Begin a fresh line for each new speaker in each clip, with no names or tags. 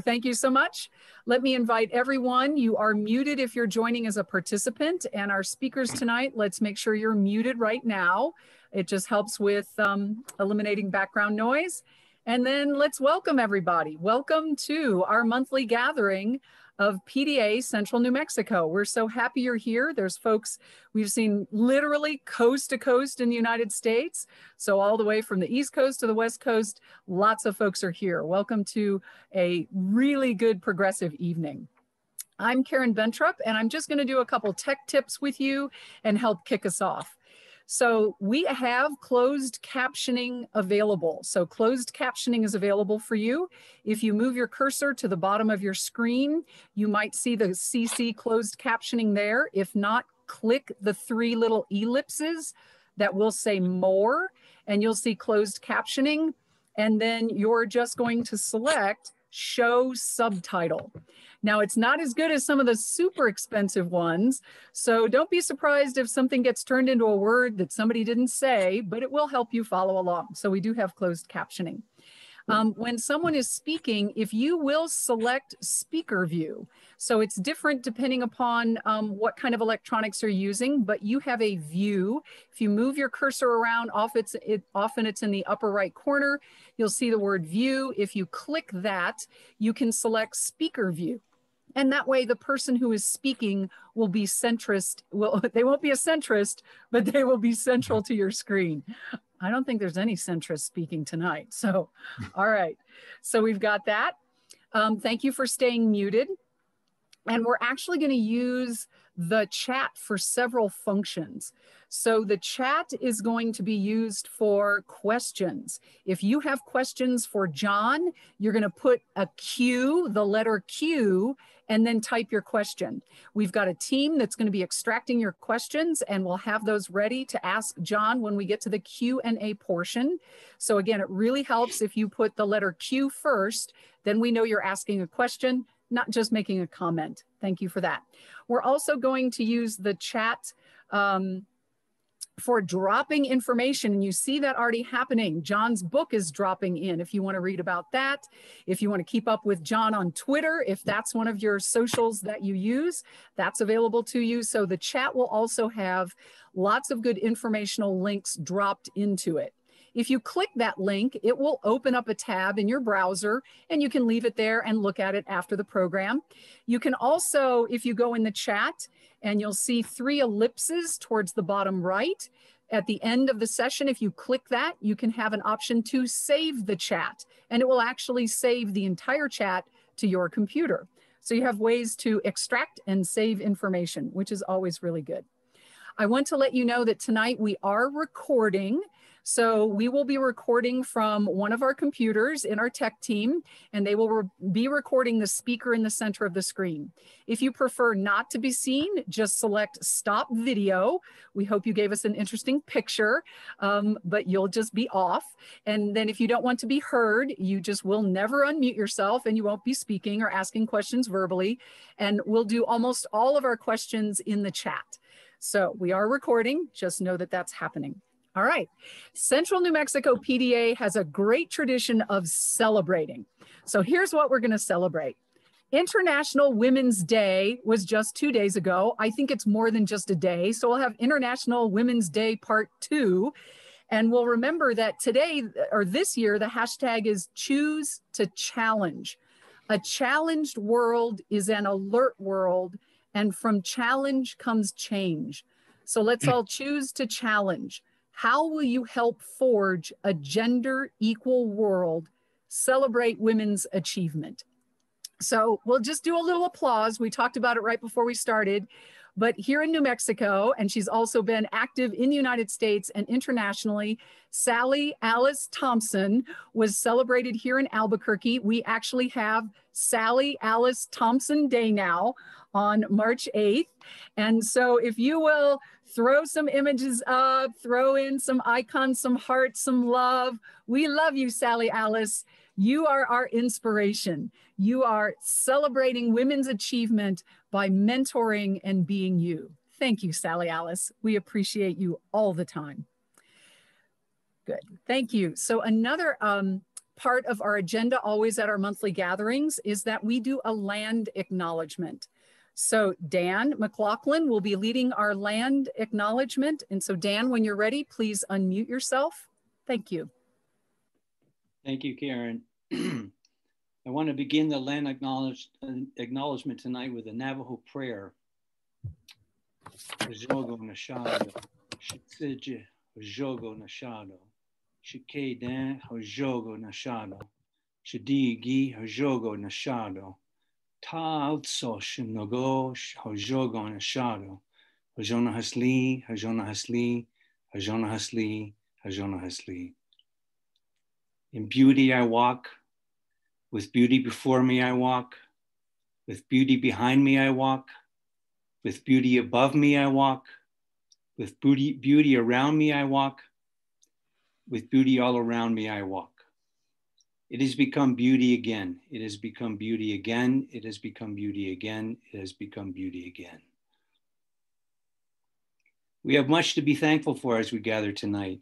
Thank you so much. Let me invite everyone. You are muted if you're joining as a participant, and our speakers tonight, let's make sure you're muted right now. It just helps with eliminating background noise. And then let's welcome everybody. Welcome to our monthly gathering of PDA Central New Mexico. We're so happy you're here. There's folks we've seen literally coast to coast in the United States. So all the way from the East Coast to the West Coast, lots of folks are here. Welcome to a really good progressive evening. I'm Karen Bentrup, and I'm just going to do a couple tech tips with you and help kick us off. So we have closed captioning available. So closed captioning is available for you. If you move your cursor to the bottom of your screen, you might see the CC closed captioning there. If not, click the three little ellipses that will say more, and you'll see closed captioning. And then you're just going to select show subtitle. Now, it's not as good as some of the super expensive ones, so don't be surprised if something gets turned into a word that somebody didn't say, but it will help you follow along. So we do have closed captioning. When someone is speaking, if you will select speaker view, so it's different depending upon what kind of electronics you're using, but you have a view. If you move your cursor around, often it's in the upper right corner, you'll see the word view. If you click that, you can select speaker view. And that way the person who is speaking will be centrist. Well, they won't be a centrist, but they will be central to your screen. I don't think there's any centrist speaking tonight. So, all right. So we've got that. Thank you for staying muted. And we're actually going to use the chat for several functions. So the chat is going to be used for questions. If you have questions for John, you're going to put a Q, the letter Q, and then type your question. We've got a team that's going to be extracting your questions, and we'll have those ready to ask John when we get to the Q&A portion. So again, it really helps if you put the letter Q first, then we know you're asking a question, not just making a comment. Thank you for that. We're also going to use the chat for dropping information, and you see that already happening. John's book is dropping in if you want to read about that. If you want to keep up with John on Twitter, if that's one of your socials that you use, that's available to you. So the chat will also have lots of good informational links dropped into it. If you click that link, it will open up a tab in your browser, and you can leave it there and look at it after the program. You can also, if you go in the chat, and you'll see three ellipses towards the bottom right. At the end of the session, if you click that, you can have an option to save the chat, and it will actually save the entire chat to your computer. So you have ways to extract and save information, which is always really good. I want to let you know that tonight we are recording. So we will be recording from one of our computers in our tech team, and they will be recording the speaker in the center of the screen. If you prefer not to be seen, just select stop video. We hope you gave us an interesting picture, but you'll just be off. And then if you don't want to be heard, you just will never unmute yourself, and you won't be speaking or asking questions verbally. And we'll do almost all of our questions in the chat. So we are recording, just know that that's happening. All right, Central New Mexico PDA has a great tradition of celebrating. So here's what we're gonna celebrate. International Women's Day was just 2 days ago. I think it's more than just a day. So we'll have International Women's Day Part 2. And we'll remember that today, or this year, the hashtag is choose to challenge. A challenged world is an alert world, and from challenge comes change. So let's all choose to challenge. How will you help forge a gender equal world, celebrate women's achievement? So we'll just do a little applause. We talked about it right before we started, but here in New Mexico, and she's also been active in the United States and internationally, Sally Alice Thompson was celebrated here in Albuquerque. We actually have Sally Alice Thompson Day now on March 8th. And so if you will throw some images up, throw in some icons, some hearts, some love. We love you, Sally Alice. You are our inspiration. You are celebrating women's achievement by mentoring and being you. Thank you, Sally Alice. We appreciate you all the time. Good, thank you. So another part of our agenda always at our monthly gatherings is that we do a land acknowledgement. So Dan McLaughlin will be leading our land acknowledgement. And so Dan, when you're ready, please unmute yourself. Thank you.
Thank you, Karen. I want to begin the land acknowledgement tonight with a Navajo prayer. Jogo Nashado, Shitsije, Jogo Nashado, Shike Dan, Jogo Nashado, Shadigi, Jogo Nashado, Ta Altso Shinogo, Jogo Nashado, Hajona Hasli, Hajona Hasli, Hajona Hasli, Hajona Hasli. In beauty I walk, with beauty before me I walk, with beauty behind me I walk, with beauty above me I walk, with beauty around me I walk, with beauty all around me I walk. It has become beauty again. It has become beauty again. It has become beauty again. It has become beauty again. We have much to be thankful for as we gather tonight.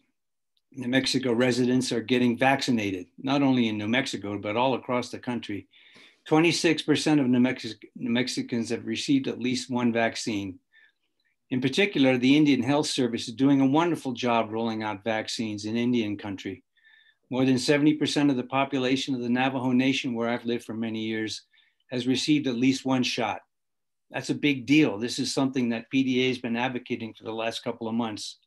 New Mexico residents are getting vaccinated, not only in New Mexico, but all across the country. 26% of New Mexicans have received at least one vaccine. In particular, the Indian Health Service is doing a wonderful job rolling out vaccines in Indian country. More than 70% of the population of the Navajo Nation, where I've lived for many years, has received at least one shot. That's a big deal. This is something that PDA has been advocating for the last couple of months.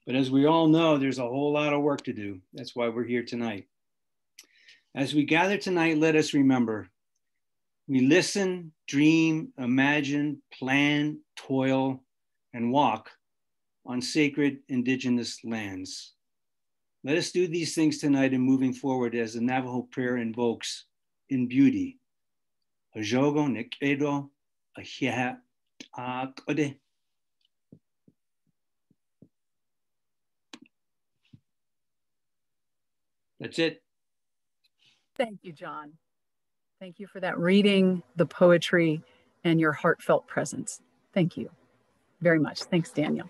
But as we all know, there's a whole lot of work to do. That's why we're here tonight. As we gather tonight, let us remember, we listen, dream, imagine, plan, toil, and walk on sacred indigenous lands. Let us do these things tonight and moving forward as the Navajo prayer invokes in beauty. Hajogo nekedo ahia akode. That's it.
Thank you, John. Thank you for that reading, the poetry, and your heartfelt presence. Thank you very much. Thanks, Daniel.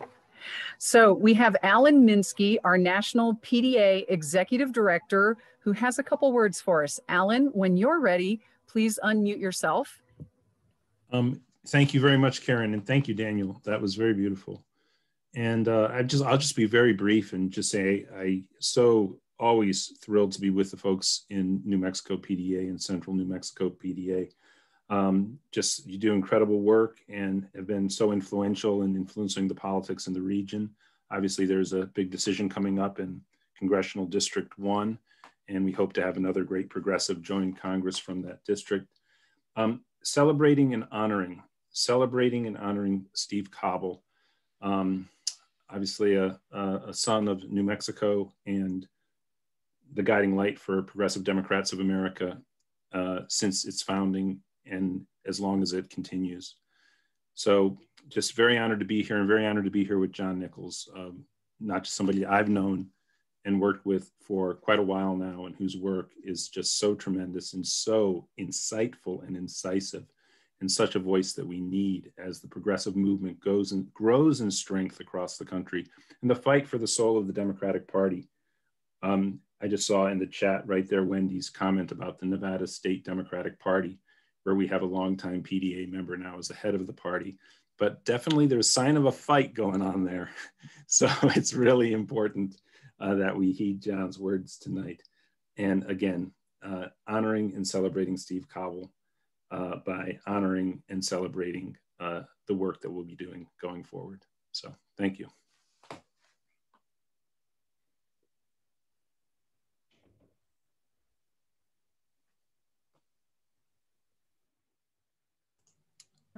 So we have Alan Minsky, our National PDA Executive Director, who has a couple words for us. Alan, when you're ready, please unmute yourself.
Thank you very much, Karen, and thank you, Daniel. That was very beautiful. And I'll just be very brief and just say I so always thrilled to be with the folks in New Mexico PDA and Central New Mexico PDA. You do incredible work and have been so influential in influencing the politics in the region. Obviously, there's a big decision coming up in Congressional District 1, and we hope to have another great progressive join Congress from that district. Celebrating and honoring Steve Cobble, obviously a son of New Mexico and the guiding light for Progressive Democrats of America since its founding and as long as it continues. So just very honored to be here and very honored to be here with John Nichols, not just somebody I've known and worked with for quite a while now and whose work is just so tremendous and so insightful and incisive and such a voice that we need as the progressive movement grows in strength across the country. And the fight for the soul of the Democratic Party. I just saw in the chat right there, Wendy's comment about the Nevada State Democratic Party, where we have a longtime PDA member now as the head of the party. But definitely there's a sign of a fight going on there. So it's really important that we heed John's words tonight. And again, honoring and celebrating Steve Cobble by honoring and celebrating the work that we'll be doing going forward. So thank you.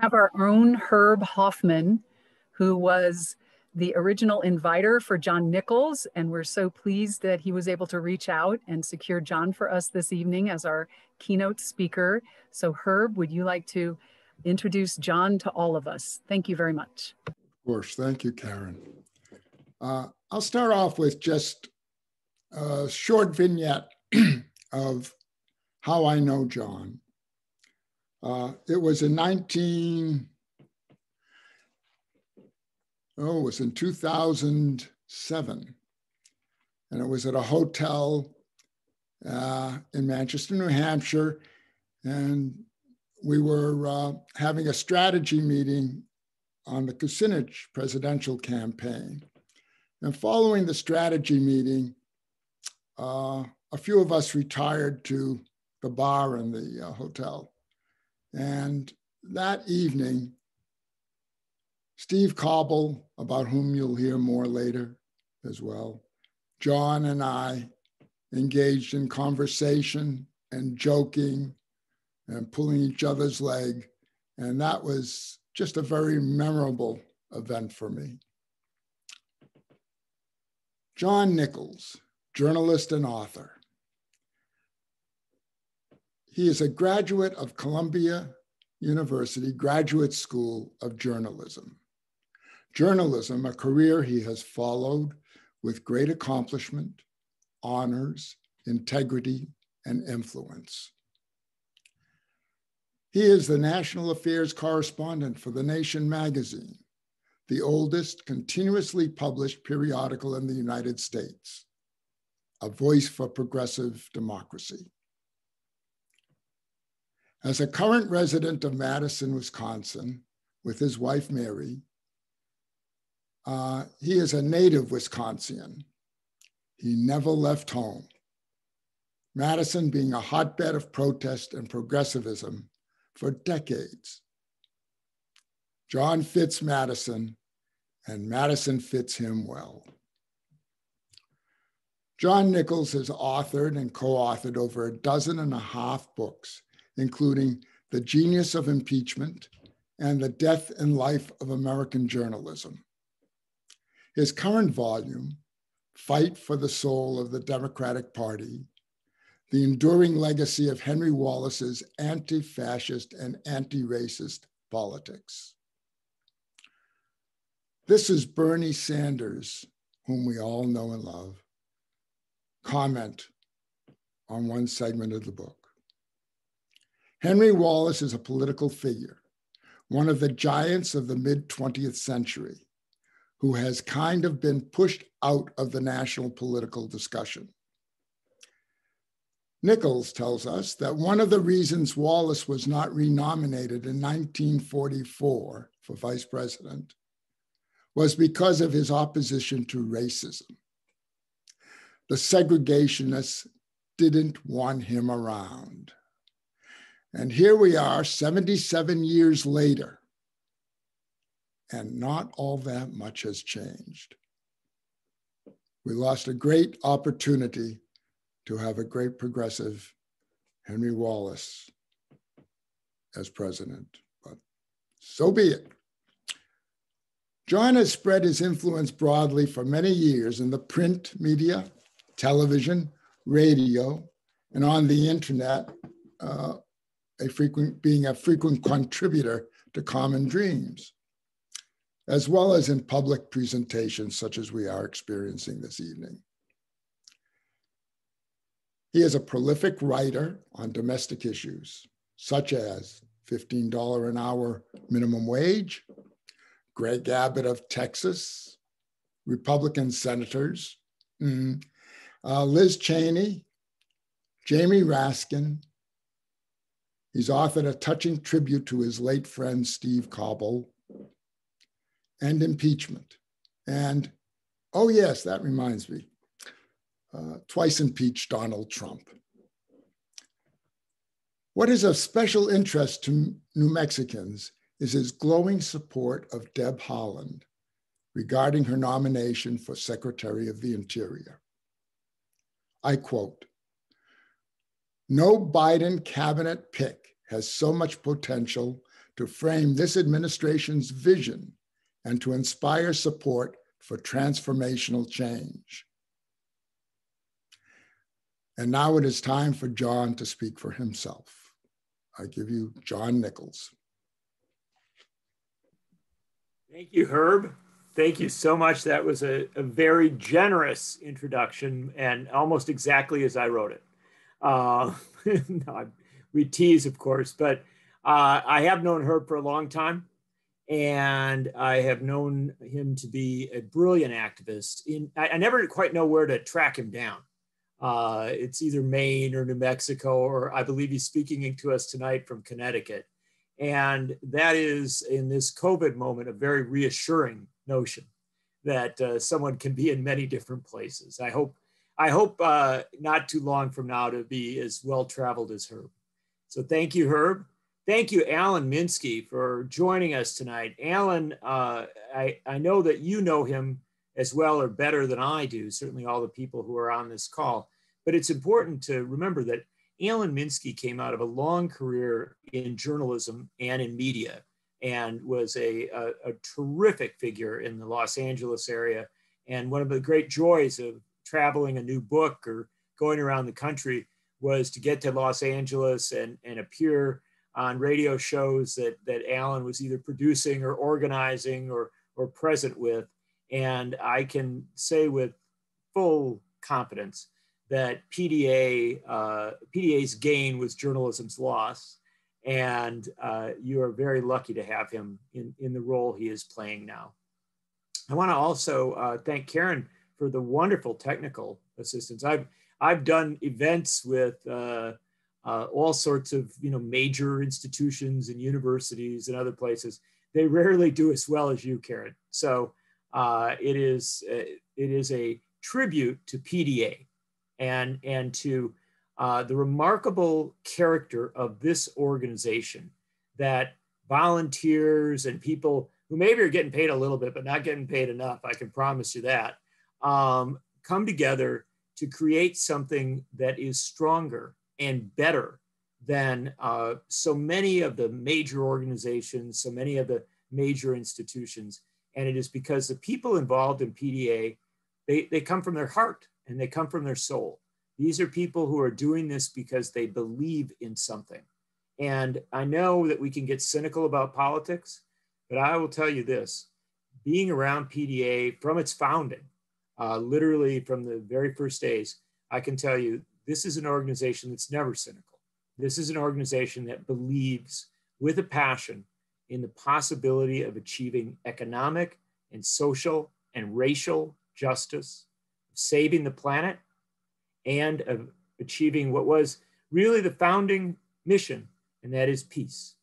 Have our own Herb Hoffman, who was the original inviter for John Nichols, and we're so pleased that he was able to reach out and secure John for us this evening as our keynote speaker. So Herb, would you like to introduce John to all of us? Thank you very much.
Of course, thank you, Karen. I'll start off with just a short vignette of how I know John. It was in 2007, and it was at a hotel, in Manchester, New Hampshire, and we were having a strategy meeting on the Kucinich presidential campaign. And following the strategy meeting, a few of us retired to the bar in the hotel. And that evening, Steve Cobble, about whom you'll hear more later as well, John and I engaged in conversation and joking and pulling each other's leg. And that was just a very memorable event for me. John Nichols, journalist and author. He is a graduate of Columbia University Graduate School of Journalism. Journalism, a career he has followed with great accomplishment, honors, integrity, and influence. He is the national affairs correspondent for The Nation magazine, the oldest continuously published periodical in the United States, a voice for progressive democracy. As a current resident of Madison, Wisconsin, with his wife, Mary, he is a native Wisconsin. He never left home. Madison being a hotbed of protest and progressivism for decades. John fits Madison, and Madison fits him well. John Nichols has authored and co-authored over 12.5 books, including The Genius of Impeachment and The Death and Life of American Journalism. His current volume, Fight for the Soul of the Democratic Party, The Enduring Legacy of Henry Wallace's Anti-Fascist and Anti-Racist Politics. This is Bernie Sanders, whom we all know and love, comment on one segment of the book. Henry Wallace is a political figure, one of the giants of the mid-20th century, who has kind of been pushed out of the national political discussion. Nichols tells us that one of the reasons Wallace was not renominated in 1944 for vice president was because of his opposition to racism. The segregationists didn't want him around. And here we are 77 years later, and not all that much has changed. We lost a great opportunity to have a great progressive Henry Wallace as president, but so be it. John has spread his influence broadly for many years in the print media, television, radio, and on the internet, being a frequent contributor to Common Dreams, as well as in public presentations such as we are experiencing this evening. He is a prolific writer on domestic issues, such as $15 an hour minimum wage, Greg Abbott of Texas, Republican senators, Liz Cheney, Jamie Raskin. He's authored a touching tribute to his late friend, Steve Cobble, and impeachment. And, oh yes, that reminds me, twice impeached Donald Trump. What is of special interest to New Mexicans is his glowing support of Deb Haaland regarding her nomination for Secretary of the Interior. I quote, "No Biden cabinet pick has so much potential to frame this administration's vision and to inspire support for transformational change." And now it is time for John to speak for himself. I give you John Nichols.
Thank you, Herb. Thank you so much. That was a very generous introduction and almost exactly as I wrote it. No, we tease, of course, but I have known Herb for a long time, and I have known him to be a brilliant activist. I never quite know where to track him down. It's either Maine or New Mexico, or I believe he's speaking to us tonight from Connecticut. And that is, in this COVID moment, a very reassuring notion that someone can be in many different places. I hope not too long from now to be as well-traveled as Herb. So thank you, Herb. Thank you, Alan Minsky, for joining us tonight. Alan, I know that you know him as well or better than I do, certainly all the people who are on this call. But it's important to remember that Alan Minsky came out of a long career in journalism and in media, and was a terrific figure in the Los Angeles area. And one of the great joys of traveling a new book or going around the country was to get to Los Angeles and appear on radio shows that Alan was either producing or organizing or present with. And I can say with full confidence that PDA's gain was journalism's loss. And you are very lucky to have him in the role he is playing now. I want to also thank Karen for the wonderful technical assistance. I've done events with all sorts of major institutions and universities and other places. They rarely do as well as you, Karen. So it is a tribute to PDA and to the remarkable character of this organization, that volunteers and people who maybe are getting paid a little bit, but not getting paid enough, I can promise you that, come together to create something that is stronger and better than so many of the major organizations, so many of the major institutions. And it is because the people involved in PDA, they come from their heart and they come from their soul. These are people who are doing this because they believe in something. And I know that we can get cynical about politics, but I will tell you this, being around PDA from its founding, literally from the very first days, I can tell you, this is an organization that's never cynical. This is an organization that believes with a passion in the possibility of achieving economic and social and racial justice, saving the planet, and of achieving what was really the founding mission, and that is peace.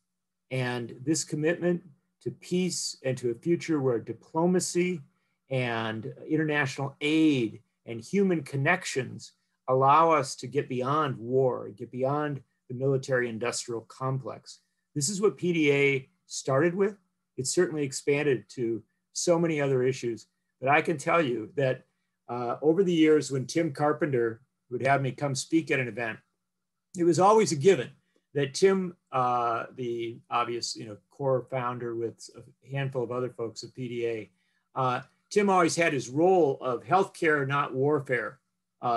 And this commitment to peace and to a future where diplomacy and international aid and human connections allow us to get beyond war, get beyond the military-industrial complex. This is what PDA started with. It certainly expanded to so many other issues. But I can tell you that over the years, when Tim Carpenter would have me come speak at an event, it was always a given that Tim, the obvious core founder with a handful of other folks at PDA, Tim always had his role of healthcare, not warfare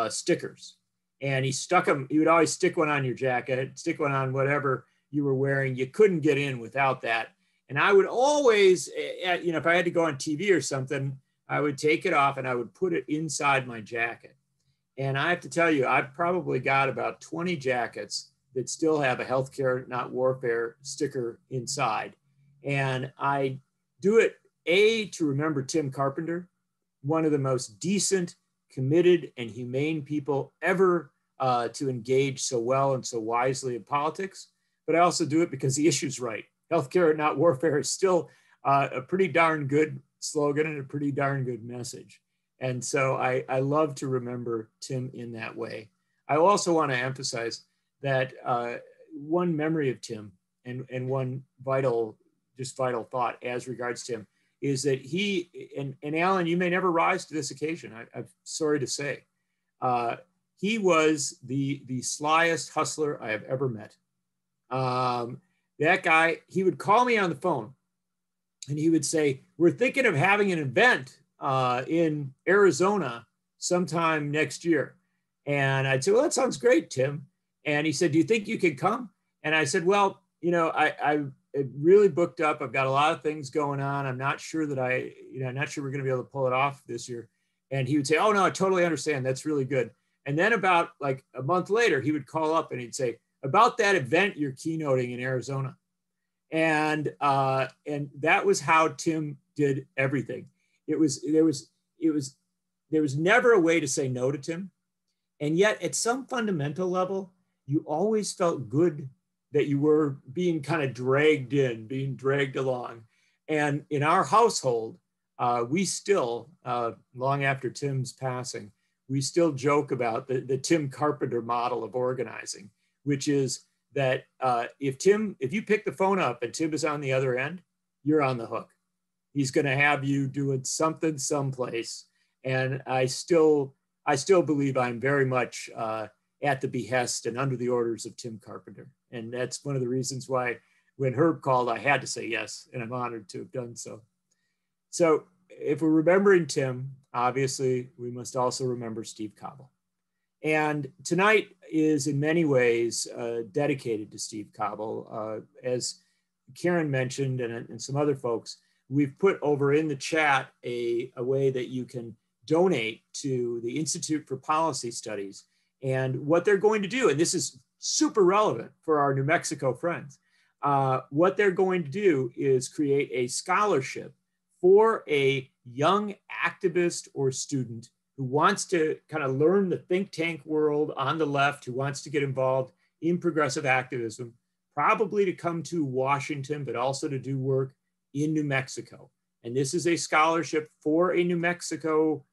stickers. And he stuck them, he would always stick one on your jacket, stick one on whatever you were wearing. You couldn't get in without that. And I would always, if I had to go on TV or something, I would take it off and I would put it inside my jacket. And I have to tell you, I've probably got about 20 jackets that still have a healthcare, not warfare sticker inside. And I do it, to remember Tim Carpenter, one of the most decent, committed, and humane people ever to engage so well and so wisely in politics. But I also do it because the issue's right. Healthcare, not warfare is still a pretty darn good slogan and a pretty darn good message. And so I love to remember Tim in that way. I also want to emphasize that one memory of Tim and one vital thought as regards Tim is that he, and Alan, you may never rise to this occasion, I'm sorry to say, he was the slyest hustler I have ever met. That guy, he would call me on the phone and he would say, we're thinking of having an event in Arizona sometime next year. And I'd say, well, that sounds great, Tim. And he said, do you think you could come? And I said, well, I really booked up. I've got a lot of things going on. I'm not sure that I'm not sure we're going to be able to pull it off this year. And he would say, oh no, I totally understand. That's really good. And then about like a month later, he would call up and he'd say, about that event you're keynoting in Arizona. And that was how Tim did everything. There was never a way to say no to Tim. And yet at some fundamental level, you always felt good that you were being kind of dragged in, being dragged along. And in our household, we still, long after Tim's passing, we still joke about the Tim Carpenter model of organizing, which is that if you pick the phone up and Tim is on the other end, you're on the hook. He's going to have you doing something someplace. And I still believe I'm very much at the behest and under the orders of Tim Carpenter. And that's one of the reasons why when Herb called, I had to say yes, and I'm honored to have done so. So if we're remembering Tim, obviously we must also remember Steve Cobble. And tonight is in many ways dedicated to Steve Cobble. As Karen mentioned, and some other folks, we've put over in the chat a way that you can donate to the Institute for Policy Studies. And what they're going to do, and this is super relevant for our New Mexico friends, what they're going to do is create a scholarship for a young activist or student who wants to kind of learn the think tank world on the left, who wants to get involved in progressive activism, probably to come to Washington, but also to do work in New Mexico. And this is a scholarship for a New Mexico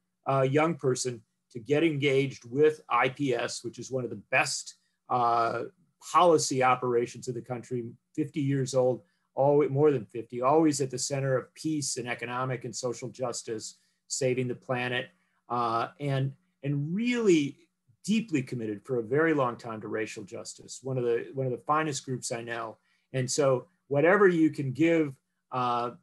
young person to get engaged with IPS, which is one of the best policy operations of the country, 50 years old, more than 50, always at the center of peace and economic and social justice, saving the planet, and really deeply committed for a very long time to racial justice. One of the finest groups I know. And so whatever you can give,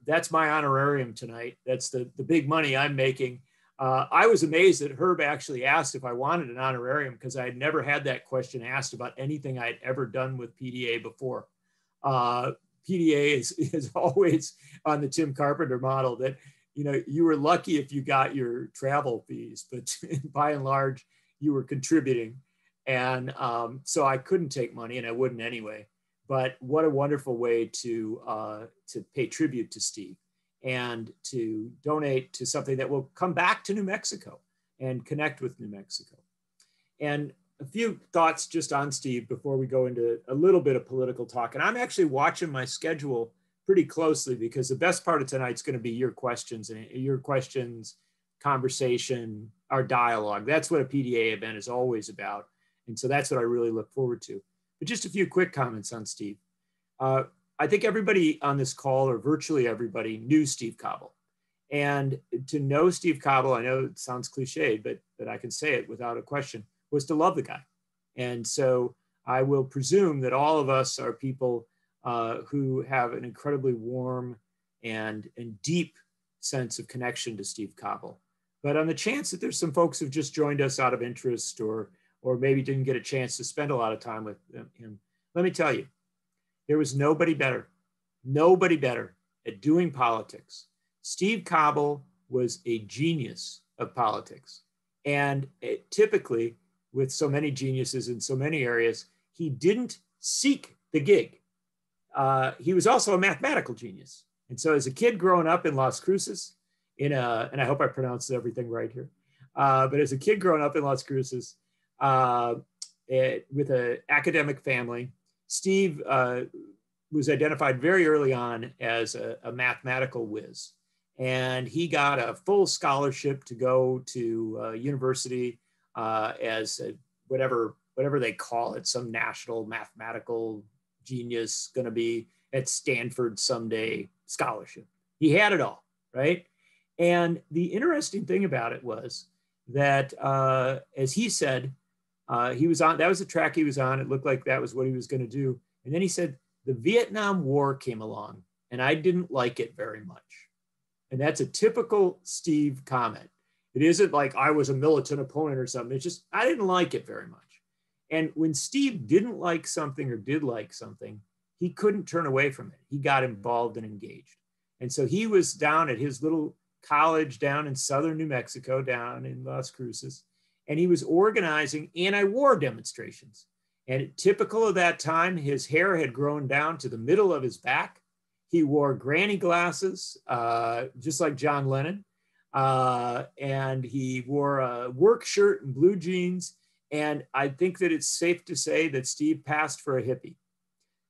that's my honorarium tonight. That's the big money I'm making. I was amazed that Herb actually asked if I wanted an honorarium, because I had never had that question asked about anything I had ever done with PDA before. PDA is always on the Tim Carpenter model that, you were lucky if you got your travel fees, but by and large, you were contributing. And so I couldn't take money, and I wouldn't anyway. But what a wonderful way to pay tribute to Steve and to donate to something that will come back to New Mexico and connect with New Mexico. And a few thoughts just on Steve before we go into a little bit of political talk. And I'm actually watching my schedule pretty closely, because the best part of tonight's going to be your questions, conversation, our dialogue. That's what a PDA event is always about. And so that's what I really look forward to. But just a few quick comments on Steve. I think everybody on this call, or virtually everybody, knew Steve Cobble. And to know Steve Cobble, I know it sounds cliched, but I can say it without a question, was to love the guy. And so I will presume that all of us are people who have an incredibly warm and deep sense of connection to Steve Cobble. But on the chance that there's some folks who've just joined us out of interest, or maybe didn't get a chance to spend a lot of time with him, let me tell you, there was nobody better at doing politics. Steve Cobble was a genius of politics. And typically, with so many geniuses in so many areas, he didn't seek the gig. He was also a mathematical genius. And so as a kid growing up in Las Cruces, and I hope I pronounced everything right here, but as a kid growing up in Las Cruces, with an academic family, Steve was identified very early on as a mathematical whiz. And he got a full scholarship to go to university as whatever they call it, some national mathematical genius, going to be at Stanford someday scholarship. He had it all, right? And the interesting thing about it was that, as he said, he was on, that was the track he was on. It looked like that was what he was going to do. And then he said, the Vietnam War came along and I didn't like it very much. And that's a typical Steve comment. It isn't like I was a militant opponent or something. It's just, I didn't like it very much. And when Steve didn't like something or did like something, he couldn't turn away from it. He got involved and engaged. And so he was down at his little college down in southern New Mexico, down in Las Cruces, and he was organizing anti-war demonstrations. And typical of that time, his hair had grown down to the middle of his back. He wore granny glasses, just like John Lennon. And he wore a work shirt and blue jeans. And I think that it's safe to say that Steve passed for a hippie.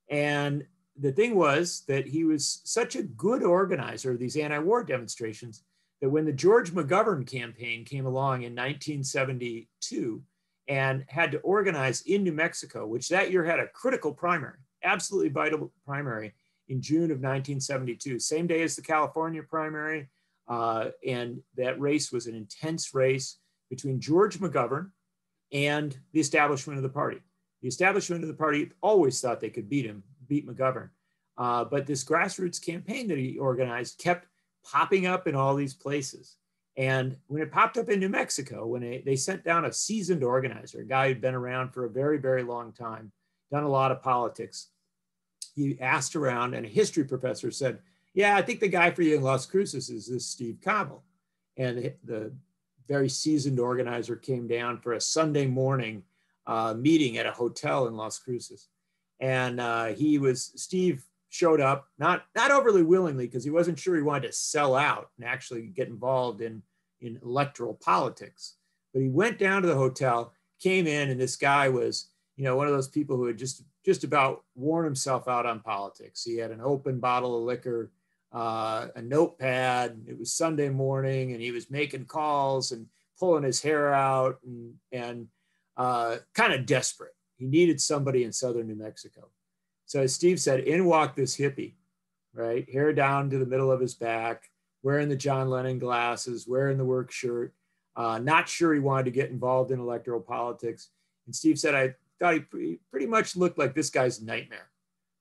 And the thing was that he was such a good organizer of these anti-war demonstrations that when the George McGovern campaign came along in 1972 and had to organize in New Mexico, which that year had a critical primary, absolutely vital primary in June of 1972, same day as the California primary. And that race was an intense race between George McGovern and the establishment of the party. The establishment of the party always thought they could beat McGovern. But this grassroots campaign that he organized kept popping up in all these places. And when it popped up in New Mexico, when they sent down a seasoned organizer, a guy who'd been around for a very, very long time, done a lot of politics, he asked around and a history professor said, yeah, I think the guy for you in Las Cruces is this Steve Cobble. And the very seasoned organizer came down for a Sunday morning meeting at a hotel in Las Cruces. And Steve showed up, not overly willingly, because he wasn't sure he wanted to sell out and actually get involved in electoral politics. But he went down to the hotel, came in, and this guy was, one of those people who had just about worn himself out on politics. He had an open bottle of liquor, a notepad. It was Sunday morning, and he was making calls and pulling his hair out and kind of desperate. He needed somebody in southern New Mexico. So as Steve said, in walked this hippie, right? Hair down to the middle of his back, wearing the John Lennon glasses, wearing the work shirt, not sure he wanted to get involved in electoral politics. And Steve said, I thought he pretty much looked like this guy's nightmare.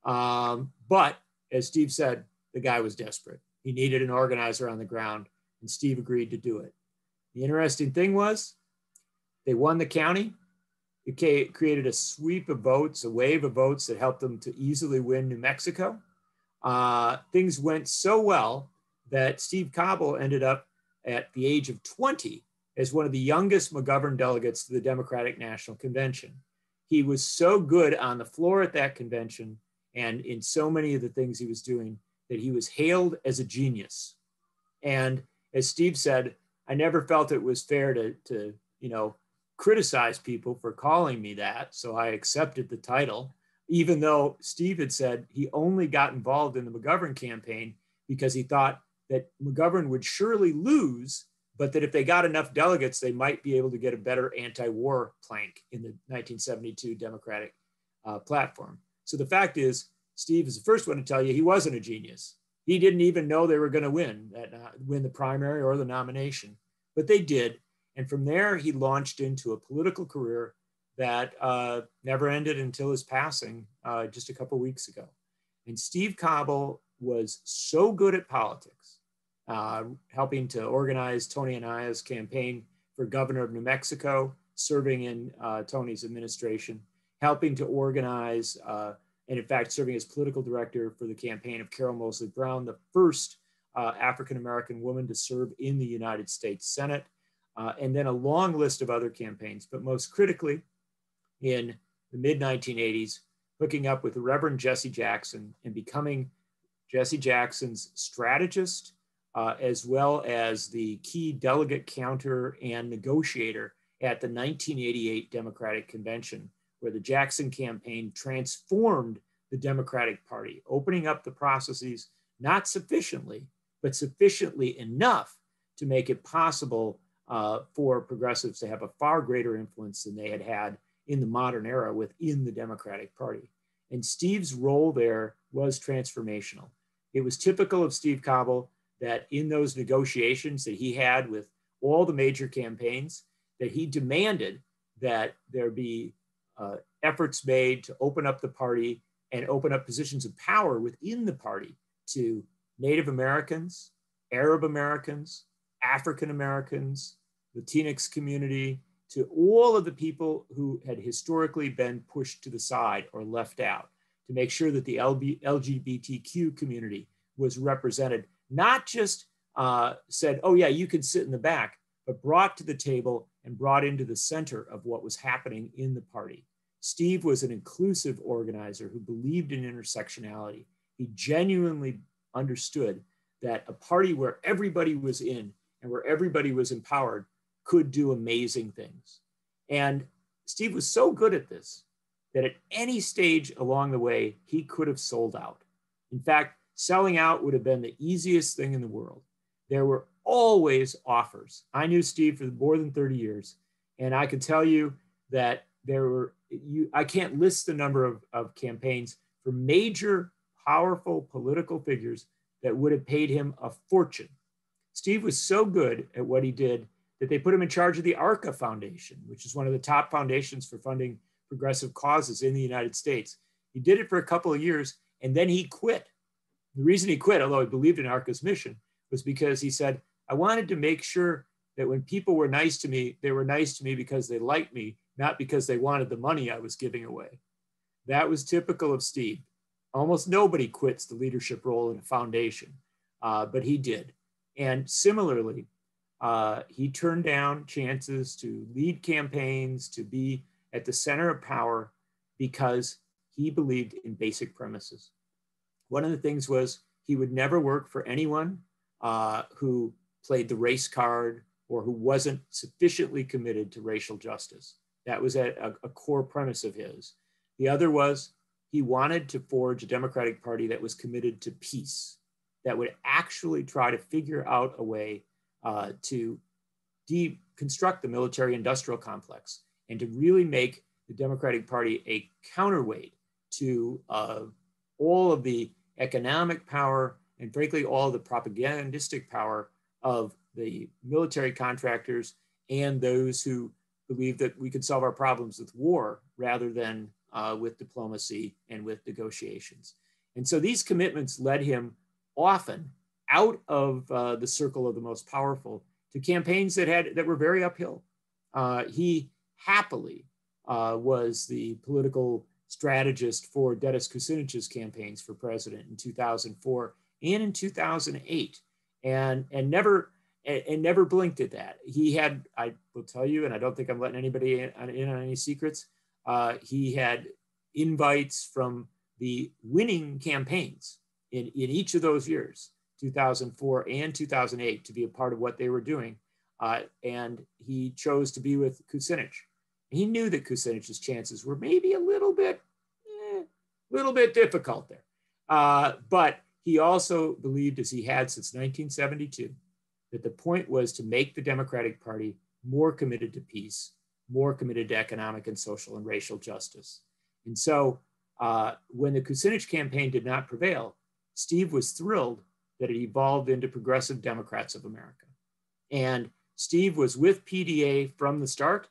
But as Steve said, the guy was desperate. He needed an organizer on the ground, and Steve agreed to do it. The interesting thing was they won the county. It created a sweep of votes, a wave of votes that helped them to easily win New Mexico. Things went so well that Steve Cobble ended up at the age of 20 as one of the youngest McGovern delegates to the Democratic National Convention. He was so good on the floor at that convention and in so many of the things he was doing that he was hailed as a genius. And as Steve said, I never felt it was fair to criticize people for calling me that. So I accepted the title, even though Steve had said he only got involved in the McGovern campaign because he thought that McGovern would surely lose, but that if they got enough delegates, they might be able to get a better anti-war plank in the 1972 Democratic platform. So the fact is, Steve is the first one to tell you he wasn't a genius. He didn't even know they were going to win the primary or the nomination, but they did. And from there, he launched into a political career that never ended until his passing just a couple of weeks ago. And Steve Cobble was so good at politics, helping to organize Tony Anaya's campaign for governor of New Mexico, serving in Tony's administration, helping to organize, and in fact, serving as political director for the campaign of Carol Moseley Brown, the first African-American woman to serve in the United States Senate. And then a long list of other campaigns, but most critically, in the mid-1980s, hooking up with the Reverend Jesse Jackson and becoming Jesse Jackson's strategist, as well as the key delegate counter and negotiator at the 1988 Democratic Convention, where the Jackson campaign transformed the Democratic Party, opening up the processes, not sufficiently, but sufficiently enough to make it possible for progressives to have a far greater influence than they had had in the modern era within the Democratic Party. And Steve's role there was transformational. It was typical of Steve Cobble that in those negotiations that he had with all the major campaigns, that he demanded that there be efforts made to open up the party and open up positions of power within the party to Native Americans, Arab Americans, African Americans, Latinx community, to all of the people who had historically been pushed to the side or left out, to make sure that the LGBTQ community was represented, not just said, oh yeah, you can sit in the back, but brought to the table and brought into the center of what was happening in the party. Steve was an inclusive organizer who believed in intersectionality. He genuinely understood that a party where everybody was in and where everybody was empowered could do amazing things. And Steve was so good at this that at any stage along the way, he could have sold out. In fact, selling out would have been the easiest thing in the world. There were always offers. I knew Steve for more than 30 years, and I can tell you that there were, I can't list the number of campaigns for major, powerful political figures that would have paid him a fortune. Steve was so good at what he did that they put him in charge of the ARCA Foundation, which is one of the top foundations for funding progressive causes in the United States. He did it for a couple of years, and then he quit. The reason he quit, although he believed in ARCA's mission, was because he said, I wanted to make sure that when people were nice to me, they were nice to me because they liked me, not because they wanted the money I was giving away. That was typical of Steve. Almost nobody quits the leadership role in a foundation, but he did. And similarly, he turned down chances to lead campaigns, to be at the center of power, because he believed in basic premises. One of the things was he would never work for anyone who played the race card or who wasn't sufficiently committed to racial justice. That was a core premise of his. The other was he wanted to forge a Democratic Party that was committed to peace, that would actually try to figure out a way to deconstruct the military-industrial complex and to really make the Democratic Party a counterweight to all of the economic power and frankly, all the propagandistic power of the military contractors and those who believe that we could solve our problems with war rather than with diplomacy and with negotiations. And so these commitments led him often out of the circle of the most powerful to campaigns that were very uphill. He happily was the political strategist for Dennis Kucinich's campaigns for president in 2004 and in 2008, and never blinked at that. He had, I will tell you, and I don't think I'm letting anybody in on any secrets, he had invites from the winning campaigns in each of those years, 2004 and 2008, to be a part of what they were doing. And he chose to be with Kucinich. He knew that Kucinich's chances were maybe a little bit difficult there. But he also believed, as he had since 1972, that the point was to make the Democratic Party more committed to peace, more committed to economic and social and racial justice. And so when the Kucinich campaign did not prevail, Steve was thrilled that it evolved into Progressive Democrats of America. And Steve was with PDA from the start.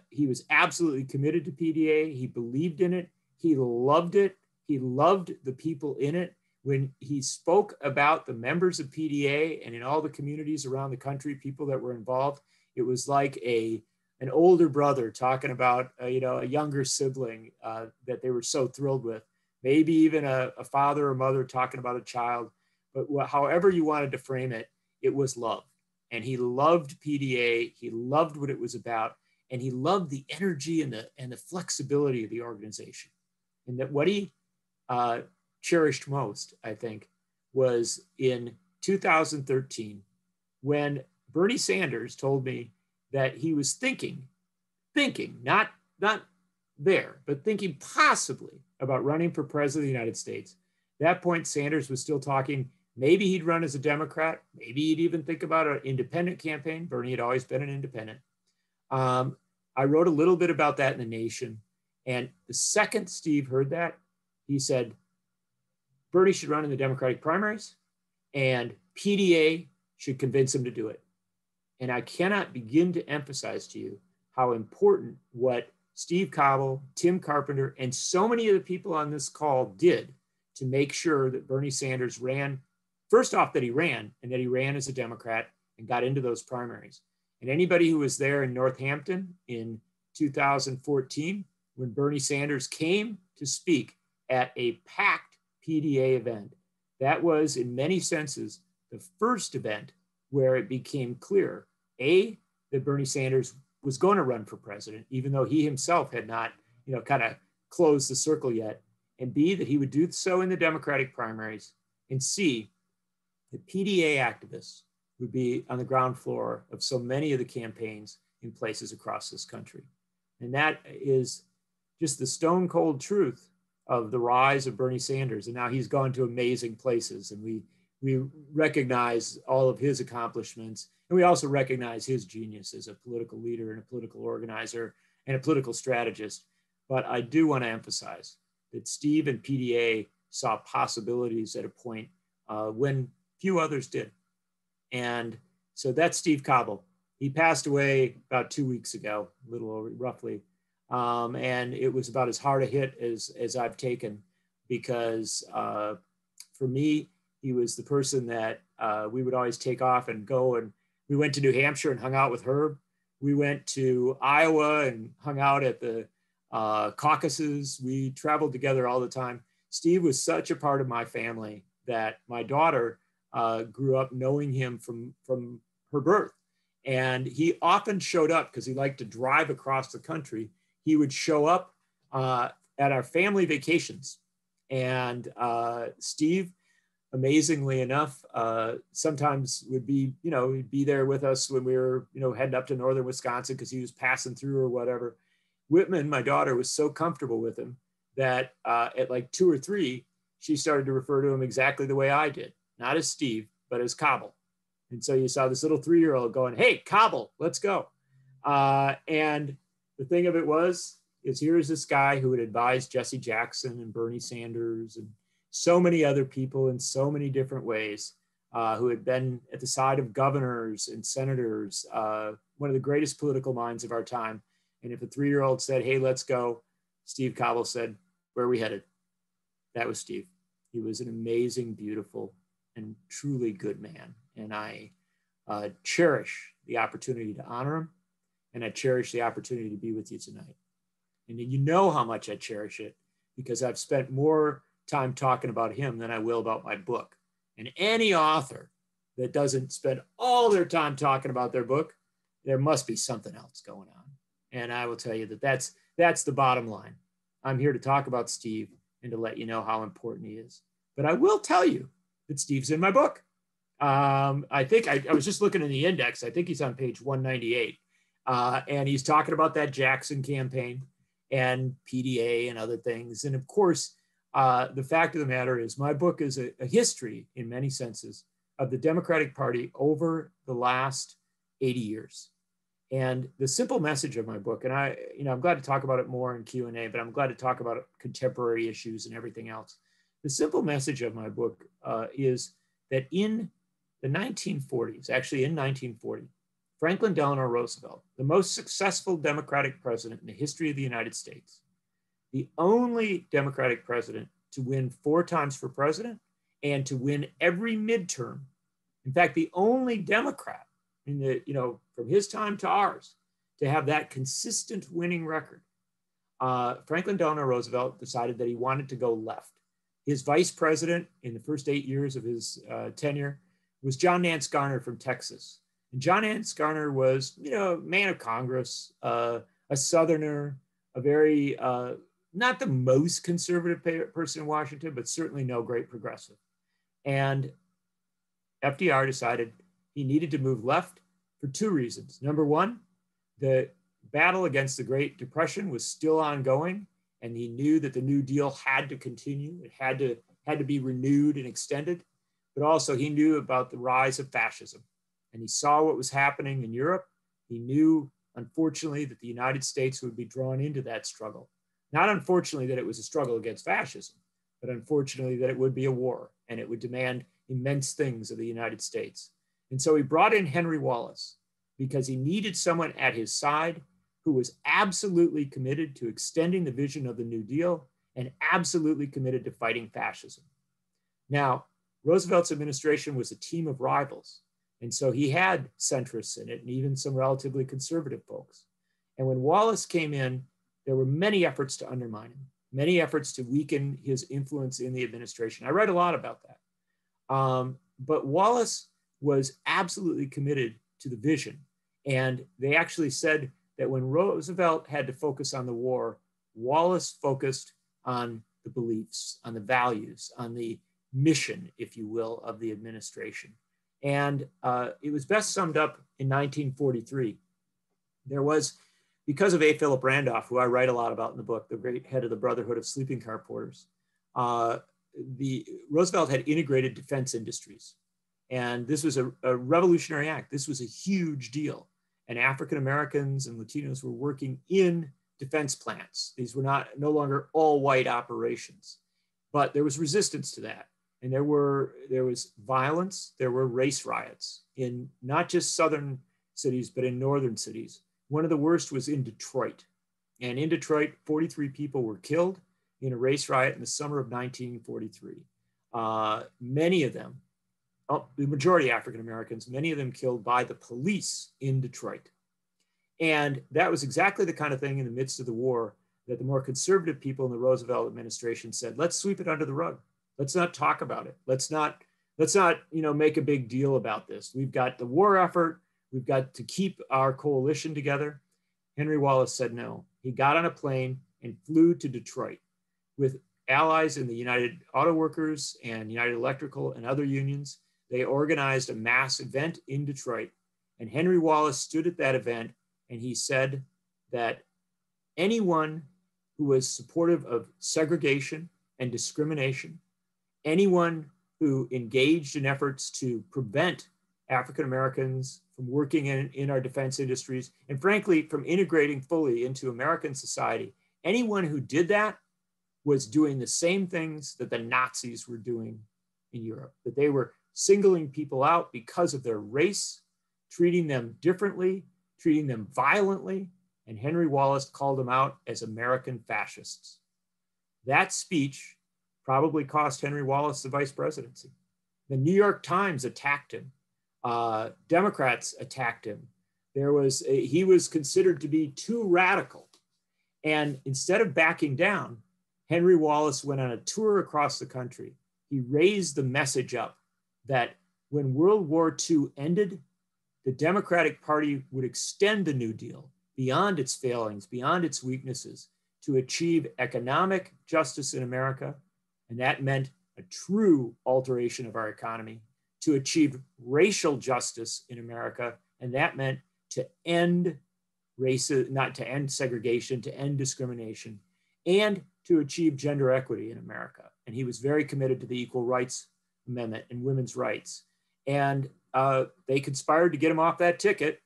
He was absolutely committed to PDA. He believed in it. He loved it. He loved the people in it. When he spoke about the members of PDA and in all the communities around the country, people that were involved, it was like an older brother talking about a younger sibling that they were so thrilled with. Maybe even a father or mother talking about a child. But however you wanted to frame it, it was love. And he loved PDA. He loved what it was about. And he loved the energy and the flexibility of the organization. And that what he cherished most, I think, was in 2013, when Bernie Sanders told me that he was thinking, not there, but thinking possibly about running for president of the United States. At that point, Sanders was still talking. Maybe he'd run as a Democrat. Maybe he'd even think about an independent campaign. Bernie had always been an independent. I wrote a little bit about that in The Nation. And the second Steve heard that, he said, Bernie should run in the Democratic primaries and PDA should convince him to do it. And I cannot begin to emphasize to you how important what Steve Cobble, Tim Carpenter, and so many of the people on this call did to make sure that Bernie Sanders ran, first off, that he ran, and that he ran as a Democrat and got into those primaries. And anybody who was there in Northampton in 2014, when Bernie Sanders came to speak at a packed PDA event, that was in many senses the first event where it became clear, A, that Bernie Sanders was going to run for president, even though he himself had not, kind of closed the circle yet, and B, that he would do so in the Democratic primaries, and C, that PDA activists would be on the ground floor of so many of the campaigns in places across this country. And that is just the stone cold truth of the rise of Bernie Sanders. And now he's gone to amazing places, and we recognize all of his accomplishments. And we also recognize his genius as a political leader and a political organizer and a political strategist. But I do want to emphasize that Steve and PDA saw possibilities at a point when few others did. And so that's Steve Cobble. He passed away about 2 weeks ago, a little over, roughly. And it was about as hard a hit as I've taken, because for me, he was the person that we would always take off and go. And we went to New Hampshire and hung out with Herb. We went to Iowa and hung out at the caucuses. We traveled together all the time. Steve was such a part of my family that my daughter grew up knowing him from her birth. And he often showed up because he liked to drive across the country. He would show up at our family vacations. And Steve, amazingly enough, sometimes would be, he'd be there with us when we were, heading up to northern Wisconsin because he was passing through or whatever. Whitman, my daughter, was so comfortable with him that at like 2 or 3, she started to refer to him exactly the way I did, not as Steve, but as Cobble. And so you saw this little 3-year-old going, "Hey, Cobble, let's go." And the thing of it is here's this guy who had advised Jesse Jackson and Bernie Sanders and so many other people in so many different ways, who had been at the side of governors and senators, one of the greatest political minds of our time. And if a 3-year-old said, "Hey, let's go," Steve Cobble said, "Where are we headed?" That was Steve. He was an amazing, beautiful, and truly good man. And I cherish the opportunity to honor him. And I cherish the opportunity to be with you tonight. And you know how much I cherish it, because I've spent more time talking about him than I will about my book. And any author that doesn't spend all their time talking about their book, there must be something else going on. And I will tell you that that's the bottom line. I'm here to talk about Steve and to let you know how important he is. But I will tell you that Steve's in my book. I think I was just looking in the index. I think he's on page 198. And he's talking about that Jackson campaign and PDA and other things. And of course, the fact of the matter is my book is a history in many senses of the Democratic Party over the last 80 years. And the simple message of my book, and I'm glad to talk about it more in Q&A, but I'm glad to talk about contemporary issues and everything else. The simple message of my book is that in the 1940s, actually in 1940, Franklin Delano Roosevelt, the most successful Democratic president in the history of the United States, the only Democratic president to win 4 times for president and to win every midterm. In fact, the only Democrat in the, from his time to ours to have that consistent winning record. Franklin Delano Roosevelt decided that he wanted to go left. His vice president in the first 8 years of his tenure was John Nance Garner from Texas. And John Nance Garner was, man of Congress, a Southerner, a very, not the most conservative person in Washington, but certainly no great progressive. And FDR decided he needed to move left for 2 reasons. Number one, the battle against the Great Depression was still ongoing, and he knew that the New Deal had to continue. It had to be renewed and extended. But also he knew about the rise of fascism. And he saw what was happening in Europe. He knew, unfortunately, that the United States would be drawn into that struggle. Not unfortunately that it was a struggle against fascism, but unfortunately that it would be a war and it would demand immense things of the United States. And so he brought in Henry Wallace because he needed someone at his side who was absolutely committed to extending the vision of the New Deal and absolutely committed to fighting fascism. Now, Roosevelt's administration was a team of rivals. And so he had centrists in it and even some relatively conservative folks. And when Wallace came in, there were many efforts to undermine him, many efforts to weaken his influence in the administration. I write a lot about that. But Wallace was absolutely committed to the vision. And they actually said that when Roosevelt had to focus on the war, Wallace focused on the beliefs, on the values, on the mission, if you will, of the administration. And it was best summed up in 1943. There was because of A. Philip Randolph, who I write a lot about in the book, the great head of the Brotherhood of Sleeping Car Porters, Roosevelt had integrated defense industries. And this was a revolutionary act. This was a huge deal. And African Americans and Latinos were working in defense plants. These were no longer all white operations, but there was resistance to that. And there was violence, there were race riots in not just southern cities, but in northern cities. One of the worst was in Detroit. And in Detroit, 43 people were killed in a race riot in the summer of 1943. Many of them, the majority African Americans, many of them killed by the police in Detroit. And that was exactly the kind of thing in the midst of the war that the more conservative people in the Roosevelt administration said, let's sweep it under the rug. Let's not talk about it. Let's not make a big deal about this. We've got the war effort. We've got to keep our coalition together. Henry Wallace said no. He got on a plane and flew to Detroit with allies in the United Auto Workers and United Electrical and other unions. They organized a mass event in Detroit. And Henry Wallace stood at that event and he said that anyone who was supportive of segregation and discrimination, anyone who engaged in efforts to prevent African Americans from working in our defense industries, and frankly, from integrating fully into American society, anyone who did that was doing the same things that the Nazis were doing in Europe, that they were singling people out because of their race, treating them differently, treating them violently, and Henry Wallace called them out as American fascists. That speech probably cost Henry Wallace the vice presidency. The New York Times attacked him. Democrats attacked him. He was considered to be too radical. And instead of backing down, Henry Wallace went on a tour across the country. He raised the message up that when World War II ended, the Democratic Party would extend the New Deal beyond its failings, beyond its weaknesses, to achieve economic justice in America. And that meant a true alteration of our economy, to achieve racial justice in America. And that meant to end not to end segregation, to end discrimination, and to achieve gender equity in America. And he was very committed to the Equal Rights Amendment and women's rights. And they conspired to get him off that ticket.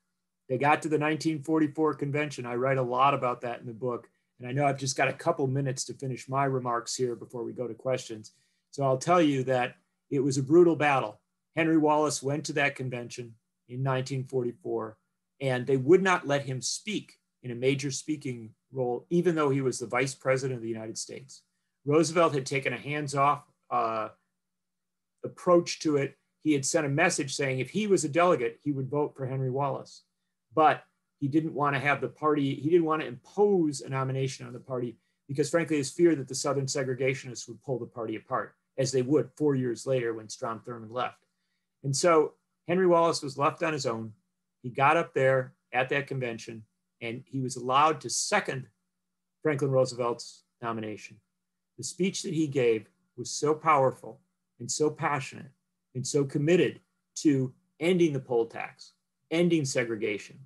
They got to the 1944 convention. I write a lot about that in the book. And I know I've just got a couple minutes to finish my remarks here before we go to questions. So I'll tell you that it was a brutal battle. Henry Wallace went to that convention in 1944, and they would not let him speak in a major speaking role, even though he was the vice president of the United States. Roosevelt had taken a hands-off approach to it. He had sent a message saying if he was a delegate, he would vote for Henry Wallace. But he didn't want to have the party, he didn't want to impose a nomination on the party because frankly, his fear that the Southern segregationists would pull the party apart, as they would 4 years later when Strom Thurmond left. And so Henry Wallace was left on his own. He got up there at that convention and he was allowed to second Franklin Roosevelt's nomination. The speech that he gave was so powerful and so passionate and so committed to ending the poll tax, ending segregation,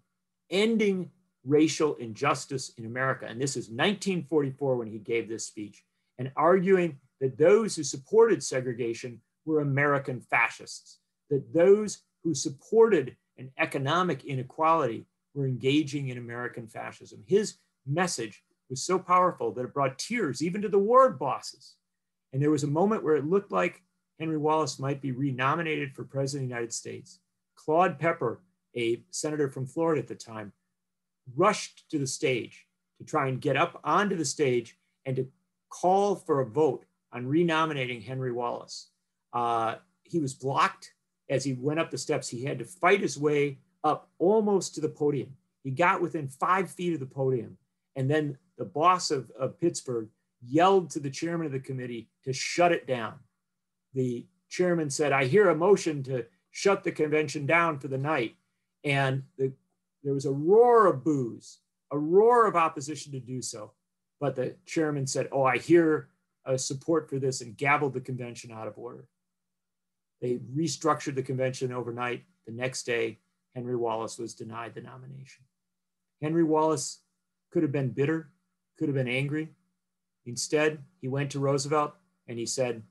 ending racial injustice in America. And this is 1944 when he gave this speech, and arguing that those who supported segregation were American fascists, that those who supported an economic inequality were engaging in American fascism. His message was so powerful that it brought tears even to the ward bosses. And there was a moment where it looked like Henry Wallace might be renominated for president of the United States. Claude Pepper, a senator from Florida at the time, rushed to the stage to try and get up onto the stage and to call for a vote on renominating Henry Wallace. He was blocked as he went up the steps. He had to fight his way up almost to the podium. He got within 5 feet of the podium. And then the boss of Pittsburgh yelled to the chairman of the committee to shut it down. The chairman said, "I hear a motion to shut the convention down for the night." And there was a roar of boos, a roar of opposition to do so. But the chairman said, "Oh, I hear support for this," and gabbled the convention out of order. They restructured the convention overnight. The next day, Henry Wallace was denied the nomination. Henry Wallace could have been bitter, could have been angry. Instead, he went to Roosevelt and he said,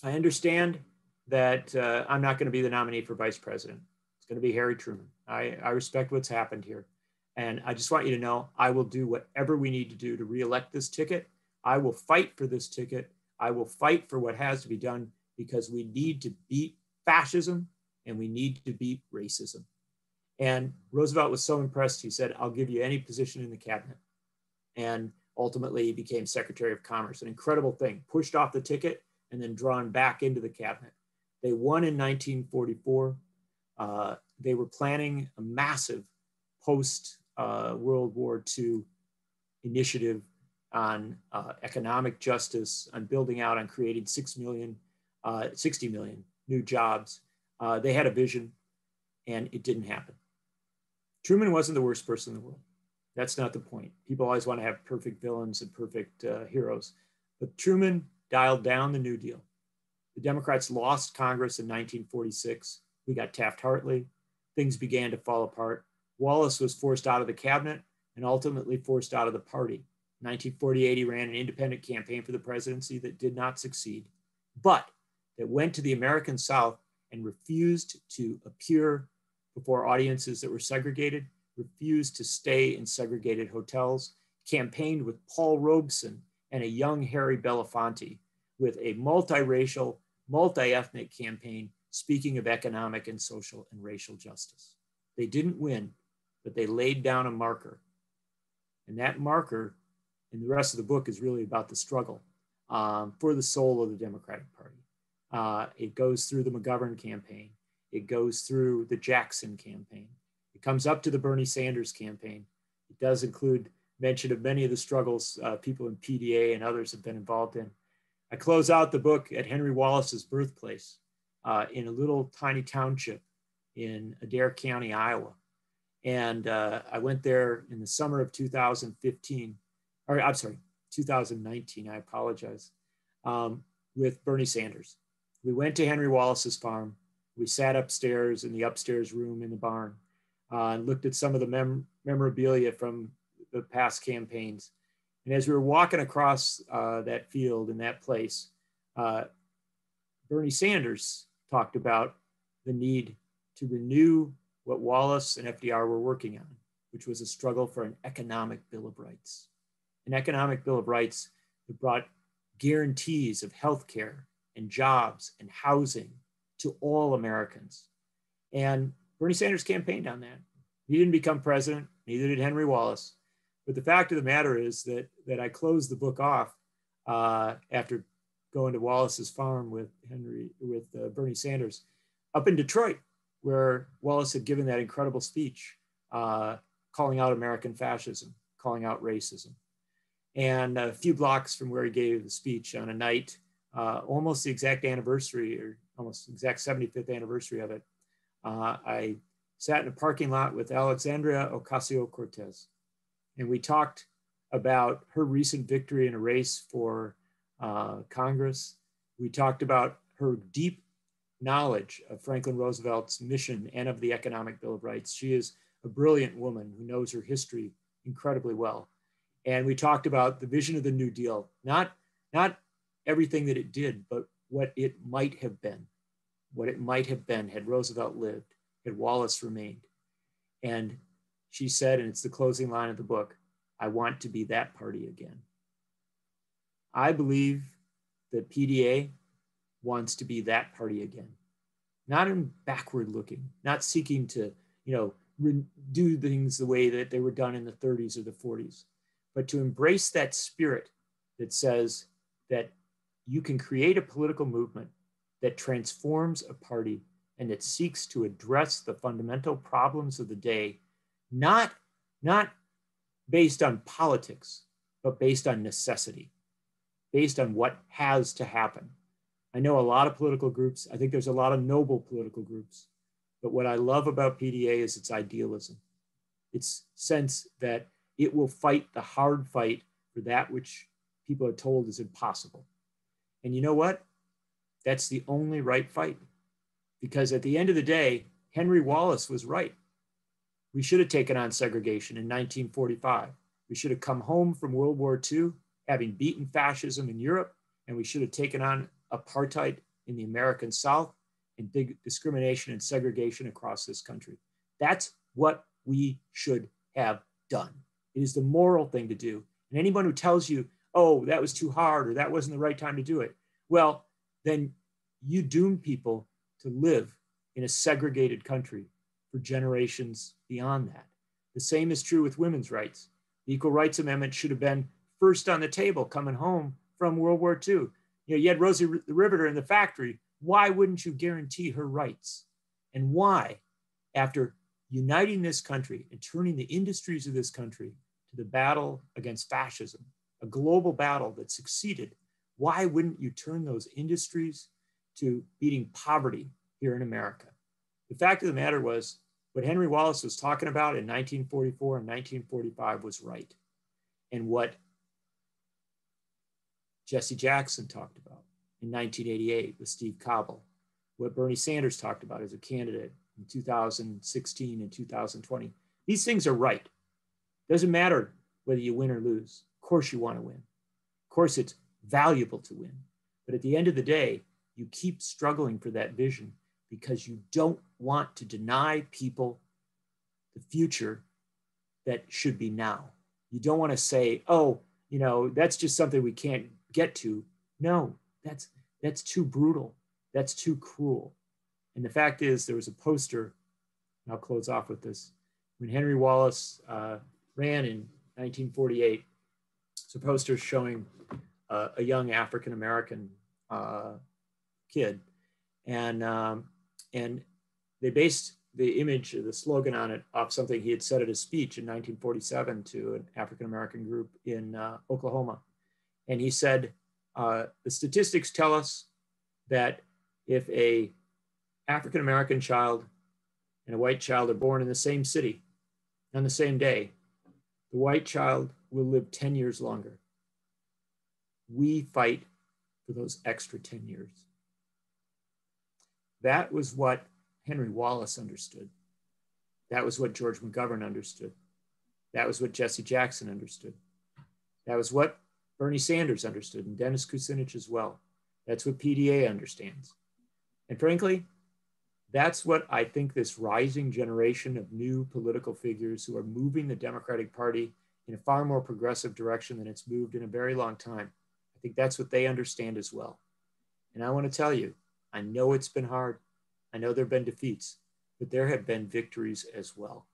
I understand that I'm not going to be the nominee for vice president. It's going to be Harry Truman. I respect what's happened here. And I just want you to know, I will do whatever we need to do to reelect this ticket. I will fight for this ticket. I will fight for what has to be done because we need to beat fascism and we need to beat racism. And Roosevelt was so impressed, he said, I'll give you any position in the cabinet. And ultimately he became Secretary of Commerce, an incredible thing, pushed off the ticket and then drawn back into the cabinet. They won in 1944. They were planning a massive post-World War II initiative on economic justice, on building out, on creating 60 million new jobs. They had a vision and it didn't happen. Truman wasn't the worst person in the world. That's not the point. People always want to have perfect villains and perfect heroes. But Truman dialed down the New Deal. The Democrats lost Congress in 1946. We got Taft-Hartley. Things began to fall apart. Wallace was forced out of the cabinet and ultimately forced out of the party. In 1948, he ran an independent campaign for the presidency that did not succeed, but that went to the American South and refused to appear before audiences that were segregated, refused to stay in segregated hotels, campaigned with Paul Robeson and a young Harry Belafonte, with a multiracial, multi-ethnic campaign speaking of economic and social and racial justice. They didn't win, but they laid down a marker. And that marker, and the rest of the book is really about the struggle for the soul of the Democratic Party. It goes through the McGovern campaign. It goes through the Jackson campaign. It comes up to the Bernie Sanders campaign. It does include mention of many of the struggles people in PDA and others have been involved in. I close out the book at Henry Wallace's birthplace in a little tiny township in Adair County, Iowa. And I went there in the summer of 2019, I apologize, with Bernie Sanders. We went to Henry Wallace's farm. We sat upstairs in the upstairs room in the barn and looked at some of the memorabilia from the past campaigns. And as we were walking across that field in that place, Bernie Sanders talked about the need to renew what Wallace and FDR were working on, which was a struggle for an economic Bill of Rights. An economic Bill of Rights that brought guarantees of healthcare and jobs and housing to all Americans. And Bernie Sanders campaigned on that. He didn't become president, neither did Henry Wallace. But the fact of the matter is that I closed the book off after going to Wallace's farm with Bernie Sanders up in Detroit, where Wallace had given that incredible speech calling out American fascism, calling out racism. And a few blocks from where he gave the speech on a night, almost the exact anniversary, or almost exact 75th anniversary of it, I sat in a parking lot with Alexandria Ocasio-Cortez. And we talked about her recent victory in a race for Congress. We talked about her deep knowledge of Franklin Roosevelt's mission and of the Economic Bill of Rights. She is a brilliant woman who knows her history incredibly well. And we talked about the vision of the New Deal, not everything that it did, but what it might have been had Roosevelt lived, had Wallace remained. And she said, and it's the closing line of the book, I want to be that party again. I believe that PDA wants to be that party again. Not in backward looking, not seeking to, do things the way that they were done in the 30s or the 40s, but to embrace that spirit that says that you can create a political movement that transforms a party and that seeks to address the fundamental problems of the day, not based on politics, but based on necessity, based on what has to happen. I know a lot of political groups. I think there's a lot of noble political groups. But what I love about PDA is its idealism, its sense that it will fight the hard fight for that which people are told is impossible. And you know what? That's the only right fight. Because at the end of the day, Henry Wallace was right. We should have taken on segregation in 1945. We should have come home from World War II, having beaten fascism in Europe, and we should have taken on apartheid in the American South and big discrimination and segregation across this country. That's what we should have done. It is the moral thing to do. And anyone who tells you, oh, that was too hard or that wasn't the right time to do it, well, then you doom people to live in a segregated country for generations beyond that. The same is true with women's rights. The Equal Rights Amendment should have been first on the table coming home from World War II. You know, you had Rosie the Riveter in the factory. Why wouldn't you guarantee her rights? And why, after uniting this country and turning the industries of this country to the battle against fascism, a global battle that succeeded, why wouldn't you turn those industries to beating poverty here in America? The fact of the matter was, what Henry Wallace was talking about in 1944 and 1945 was right. And what Jesse Jackson talked about in 1988 with Steve Cobble, what Bernie Sanders talked about as a candidate in 2016 and 2020. These things are right. Doesn't matter whether you win or lose. Of course you want to win. Of course it's valuable to win. But at the end of the day, you keep struggling for that vision because you don't want to deny people the future that should be now. You don't want to say, oh, you know, that's just something we can't get to. No, that's too brutal. That's too cruel. And the fact is, there was a poster, and I'll close off with this. When Henry Wallace ran in 1948, it's a poster showing a young African-American kid. And they based the image, the slogan on it, off something he had said at a speech in 1947 to an African-American group in Oklahoma. And he said, the statistics tell us that if a African-American child and a white child are born in the same city on the same day, the white child will live 10 years longer. We fight for those extra 10 years. That was what Henry Wallace understood. That was what George McGovern understood. That was what Jesse Jackson understood. That was what Bernie Sanders understood, and Dennis Kucinich as well. That's what PDA understands. And frankly, that's what I think this rising generation of new political figures who are moving the Democratic Party in a far more progressive direction than it's moved in a very long time. I think that's what they understand as well. And I want to tell you, I know it's been hard. I know there have been defeats, but there have been victories as well.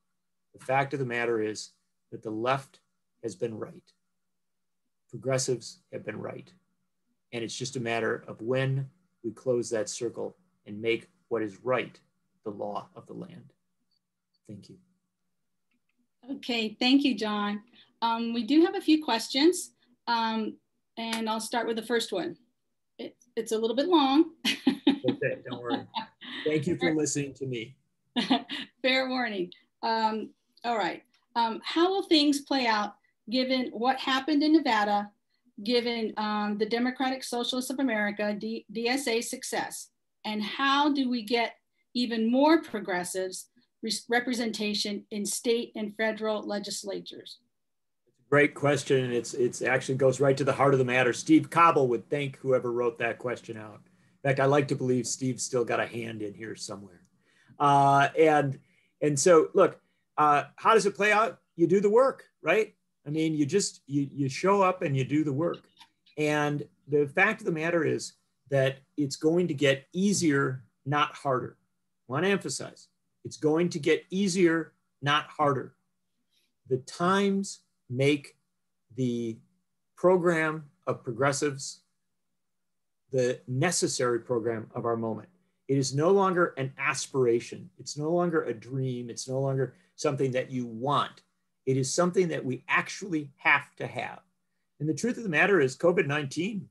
The fact of the matter is that the left has been right. Progressives have been right. And it's just a matter of when we close that circle and make what is right the law of the land. Thank you.
Okay, thank you, John. We do have a few questions, and I'll start with the first one. It's a little bit long.
Okay, don't worry. Thank you for listening to me.
Fair warning. All right. How will things play out given what happened in Nevada, given the Democratic Socialists of America, DSA success? And how do we get even more progressives representation in state and federal legislatures?
Great question, and it's actually goes right to the heart of the matter. Steve Cobble would thank whoever wrote that question out. In fact, I like to believe Steve's still got a hand in here somewhere. And so, look, how does it play out? You do the work, right? I mean, you show up and you do the work. And the fact of the matter is that it's going to get easier, not harder. I want to emphasize, it's going to get easier, not harder. The times make the program of progressives the necessary program of our moment. It is no longer an aspiration. It's no longer a dream. It's no longer something that you want. It is something that we actually have to have. And the truth of the matter is COVID-19,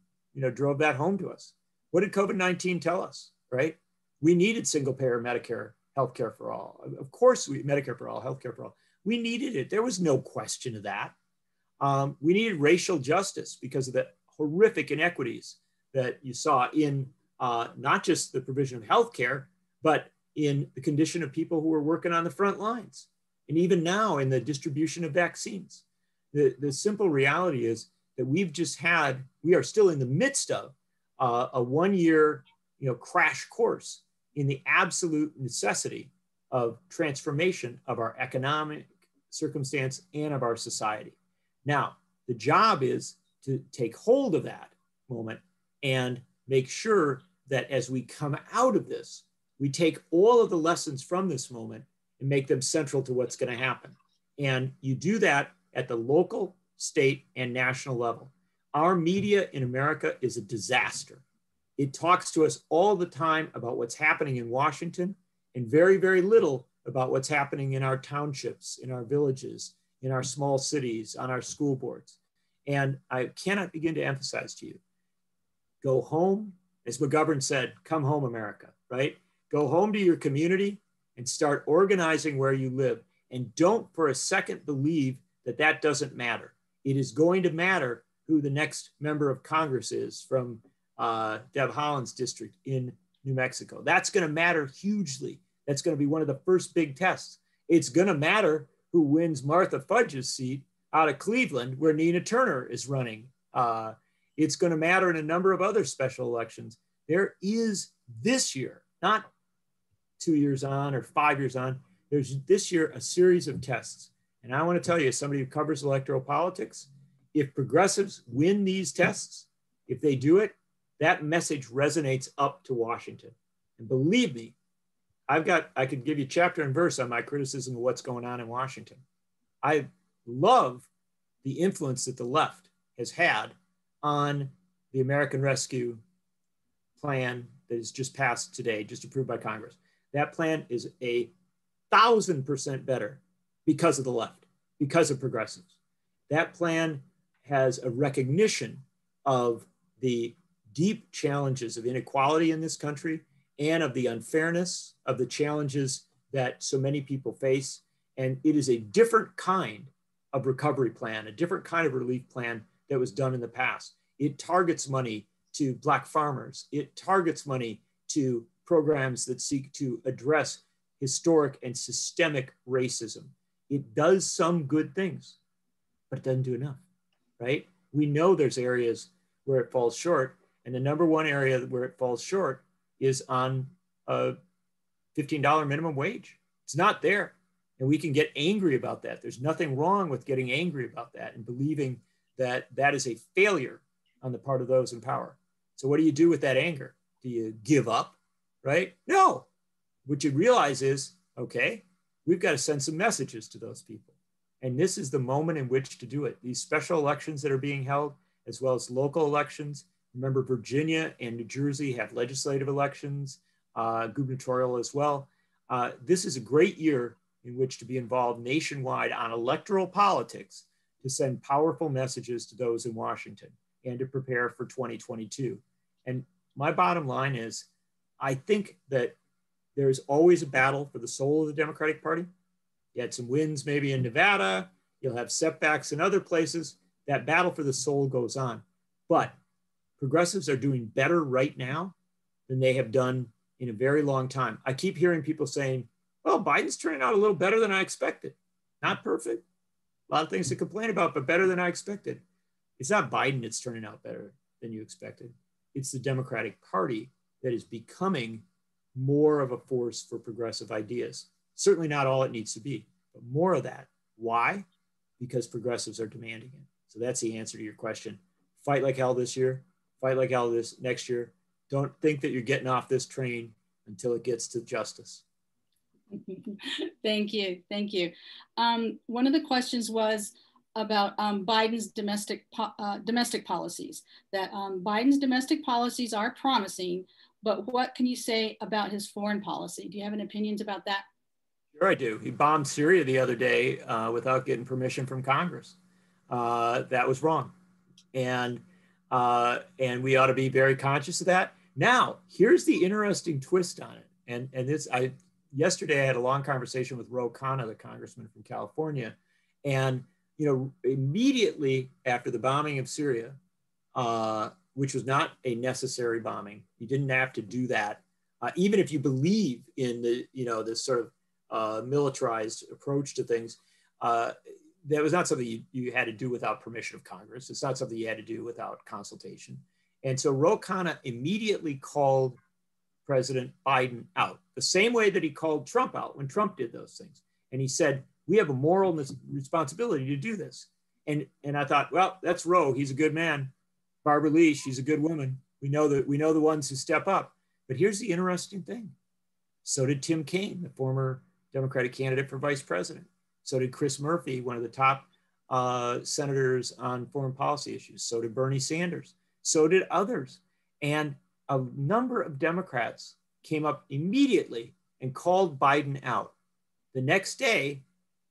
drove that home to us. What did COVID-19 tell us, right? We needed single payer Medicare healthcare for all. Of course, Medicare for all, healthcare for all. We needed it. There was no question of that. We needed racial justice because of the horrific inequities that you saw in not just the provision of healthcare, but in the condition of people who were working on the front lines. And even now in the distribution of vaccines. The simple reality is that we are still in the midst of a 1 year, crash course in the absolute necessity of transformation of our economic circumstance and of our society. Now, the job is to take hold of that moment and make sure that as we come out of this, we take all of the lessons from this moment and make them central to what's going to happen. And you do that at the local, state, and national level. Our media in America is a disaster. It talks to us all the time about what's happening in Washington and very, very little about what's happening in our townships, in our villages, in our small cities, on our school boards. And I cannot begin to emphasize to you, go home, as McGovern said, come home, America, right? Go home to your community and start organizing where you live. And don't for a second believe that that doesn't matter. It is going to matter who the next member of Congress is from Deb Haaland's district in New Mexico. That's going to matter hugely. That's going to be one of the first big tests. It's going to matter who wins Martha Fudge's seat out of Cleveland, where Nina Turner is running. It's going to matter in a number of other special elections. There is this year, not 2 years on or 5 years on, there's this year a series of tests. And I want to tell you, as somebody who covers electoral politics, if progressives win these tests, if they do it, that message resonates up to Washington. And believe me, I could give you chapter and verse on my criticism of what's going on in Washington. I love the influence that the left has had on the American Rescue Plan that is just passed today, just approved by Congress. That plan is 1,000% better because of the left, because of progressives. That plan has a recognition of the deep challenges of inequality in this country and of the unfairness of the challenges that so many people face. And it is a different kind of recovery plan, a different kind of relief plan that was done in the past. It targets money to Black farmers. It targets money to programs that seek to address historic and systemic racism. It does some good things, but it doesn't do enough, right? We know there's areas where it falls short, and the number one area where it falls short is on a $15 minimum wage. It's not there, and we can get angry about that. There's nothing wrong with getting angry about that and believing that that is a failure on the part of those in power. So what do you do with that anger? Do you give up, right? No. What you realize is, okay, we've got to send some messages to those people. And this is the moment in which to do it. These special elections that are being held, as well as local elections. Remember, Virginia and New Jersey have legislative elections, gubernatorial as well. This is a great year in which to be involved nationwide on electoral politics to send powerful messages to those in Washington and to prepare for 2022. And my bottom line is, I think that there's always a battle for the soul of the Democratic Party. You had some wins maybe in Nevada, you'll have setbacks in other places. That battle for the soul goes on. But progressives are doing better right now than they have done in a very long time. I keep hearing people saying, well, Biden's turning out a little better than I expected. Not perfect. A lot of things to complain about, but better than I expected. It's not Biden that's turning out better than you expected. It's the Democratic Party that is becoming more of a force for progressive ideas. Certainly not all it needs to be, but more of that. Why? Because progressives are demanding it. So that's the answer to your question. Fight like hell this year, fight like hell this next year. Don't think that you're getting off this train until it gets to justice.
Thank you, thank you. One of the questions was about Biden's domestic policies, that Biden's domestic policies are promising, but what can you say about his foreign policy? Do you have any opinions about that?
Sure I do. He bombed Syria the other day without getting permission from Congress. That was wrong. And we ought to be very conscious of that. Now, here's the interesting twist on it. And this, yesterday I had a long conversation with Khanna, the congressman from California. And, you know, immediately after the bombing of Syria, which was not a necessary bombing, you didn't have to do that. Even if you believe in the, you know, this sort of militarized approach to things, that was not something you had to do without permission of Congress. It's not something you had to do without consultation. And so Ro Khanna immediately called President Biden out, the same way that he called Trump out when Trump did those things. And he said, we have a moral responsibility to do this. And I thought, well, that's Ro. He's a good man. Barbara Lee, she's a good woman. We know the ones who step up. But here's the interesting thing. So did Tim Kaine, the former Democratic candidate for vice president. So did Chris Murphy, one of the top senators on foreign policy issues. So did Bernie Sanders. So did others. And a number of Democrats came up immediately and called Biden out. The next day,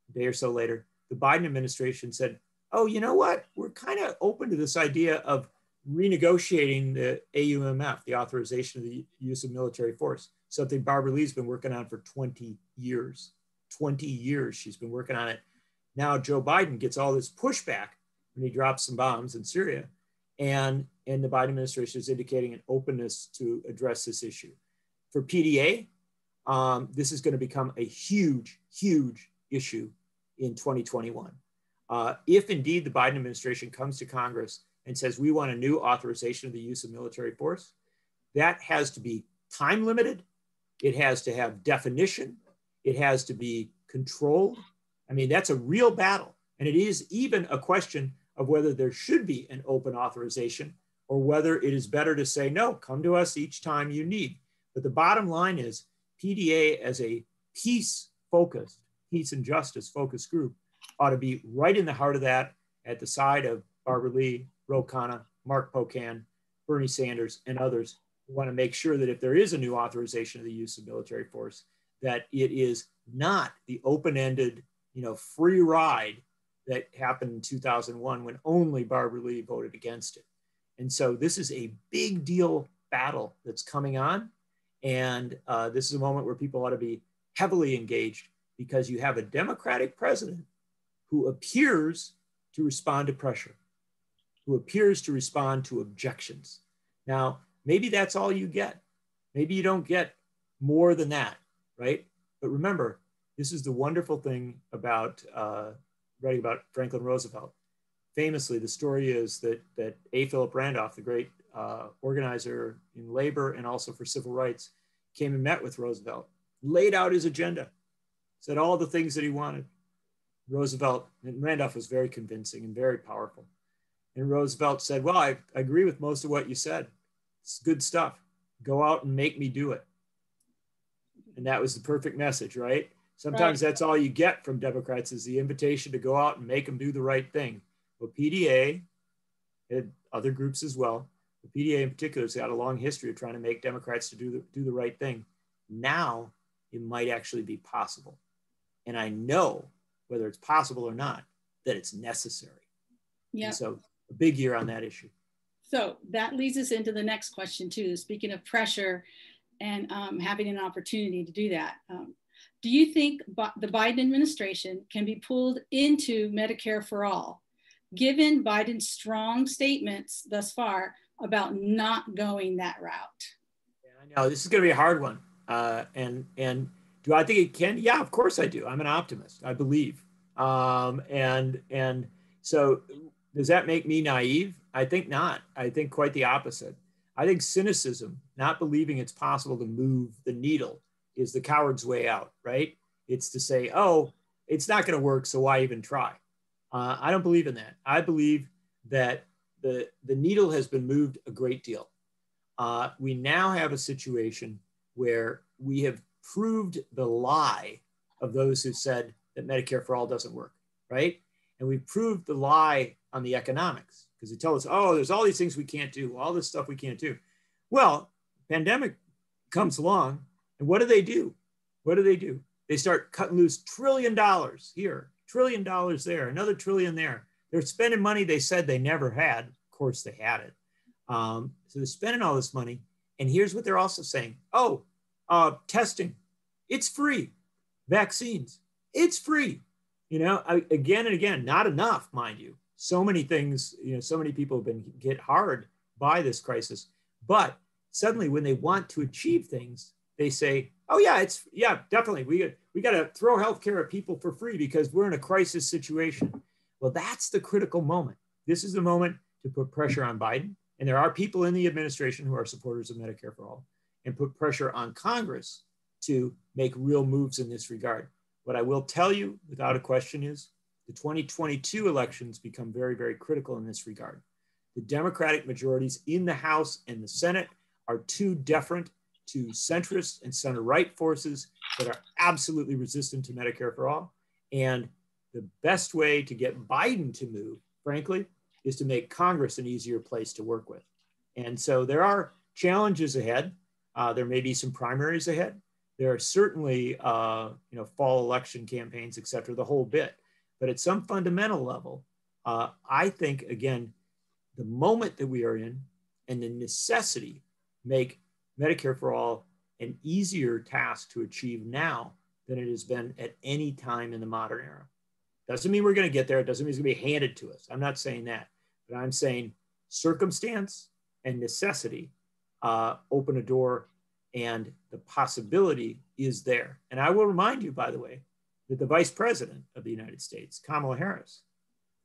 a day or so later, the Biden administration said, oh, you know what? We're kind of open to this idea of renegotiating the AUMF, the authorization of the use of military force, something Barbara Lee's been working on for 20 years. 20 years she's been working on it. Now Joe Biden gets all this pushback when he drops some bombs in Syria. And the Biden administration is indicating an openness to address this issue. For PDA, this is going to become a huge, huge issue in 2021. If indeed the Biden administration comes to Congress and says, we want a new authorization of the use of military force, that has to be time limited. It has to have definition. It has to be controlled. I mean, that's a real battle. And it is even a question of whether there should be an open authorization or whether it is better to say, no, come to us each time you need. But the bottom line is PDA as a peace-focused, peace and justice-focused group ought to be right in the heart of that, at the side of Barbara Lee, Ro Khanna, Mark Pocan, Bernie Sanders, and others who want to make sure that if there is a new authorization of the use of military force, that it is not the open-ended, free ride that happened in 2001 when only Barbara Lee voted against it. And so this is a big deal battle that's coming on. And this is a moment where people ought to be heavily engaged, because you have a Democratic president who appears to respond to pressure, who appears to respond to objections. Now, maybe that's all you get. Maybe you don't get more than that, right? But remember, this is the wonderful thing about writing about Franklin Roosevelt. Famously, the story is that A. Philip Randolph, the great organizer in labor and also for civil rights, came and met with Roosevelt, laid out his agenda, said all the things that he wanted. Roosevelt, and Randolph was very convincing and very powerful. And Roosevelt said, well, I agree with most of what you said. It's good stuff. Go out and make me do it. And that was the perfect message, right? Sometimes that's all you get from Democrats, is the invitation to go out and make them do the right thing. Well, PDA, and other groups as well, the PDA in particular has got a long history of trying to make Democrats to do the right thing. Now it might actually be possible. And I know, whether it's possible or not, that it's necessary. Yeah. So a big year on that issue.
So that leads us into the next question too. Speaking of pressure and having an opportunity to do that, do you think the Biden administration can be pulled into Medicare for all, given Biden's strong statements thus far about not going that route?
Yeah, I know this is going to be a hard one. And do I think it can? Yeah, of course I do. I'm an optimist. I believe. And so does that make me naive? I think not. I think quite the opposite. I think cynicism, not believing it's possible to move the needle, is the coward's way out, right? It's to say, oh, it's not going to work, so why even try? I don't believe in that. I believe that the needle has been moved a great deal. We now have a situation where we have proved the lie of those who said that Medicare for all doesn't work, right? And we proved the lie on the economics, because they tell us, oh, there's all these things we can't do, all this stuff we can't do. Well, pandemic comes along, and what do they do? What do they do? They start cutting loose $1 trillion here, $1 trillion there, another $1 trillion there. They're spending money they said they never had. Of course, they had it. So they're spending all this money. And here's what they're also saying. Oh, testing, it's free. Vaccines, it's free. Again and again, not enough, mind you. So many things, so many people have been hit hard by this crisis. But suddenly when they want to achieve things, they say, oh yeah, definitely. We got to throw healthcare at people for free because we're in a crisis situation. Well, that's the critical moment. This is the moment to put pressure on Biden. And there are people in the administration who are supporters of Medicare for all, and put pressure on Congress to make real moves in this regard. What I will tell you without a question is the 2022 elections become very, very critical in this regard. The Democratic majorities in the House and the Senate are too deferent to centrist and center-right forces that are absolutely resistant to Medicare for all. And the best way to get Biden to move, frankly, is to make Congress an easier place to work with. And so there are challenges ahead. There may be some primaries ahead. There are certainly fall election campaigns, et cetera, the whole bit. But at some fundamental level, I think, again, the moment that we are in and the necessity make Medicare for all an easier task to achieve now than it has been at any time in the modern era. Doesn't mean we're going to get there. It doesn't mean it's going to be handed to us. I'm not saying that, but I'm saying circumstance and necessity open a door, and the possibility is there. And I will remind you, by the way, that the Vice President of the United States, Kamala Harris,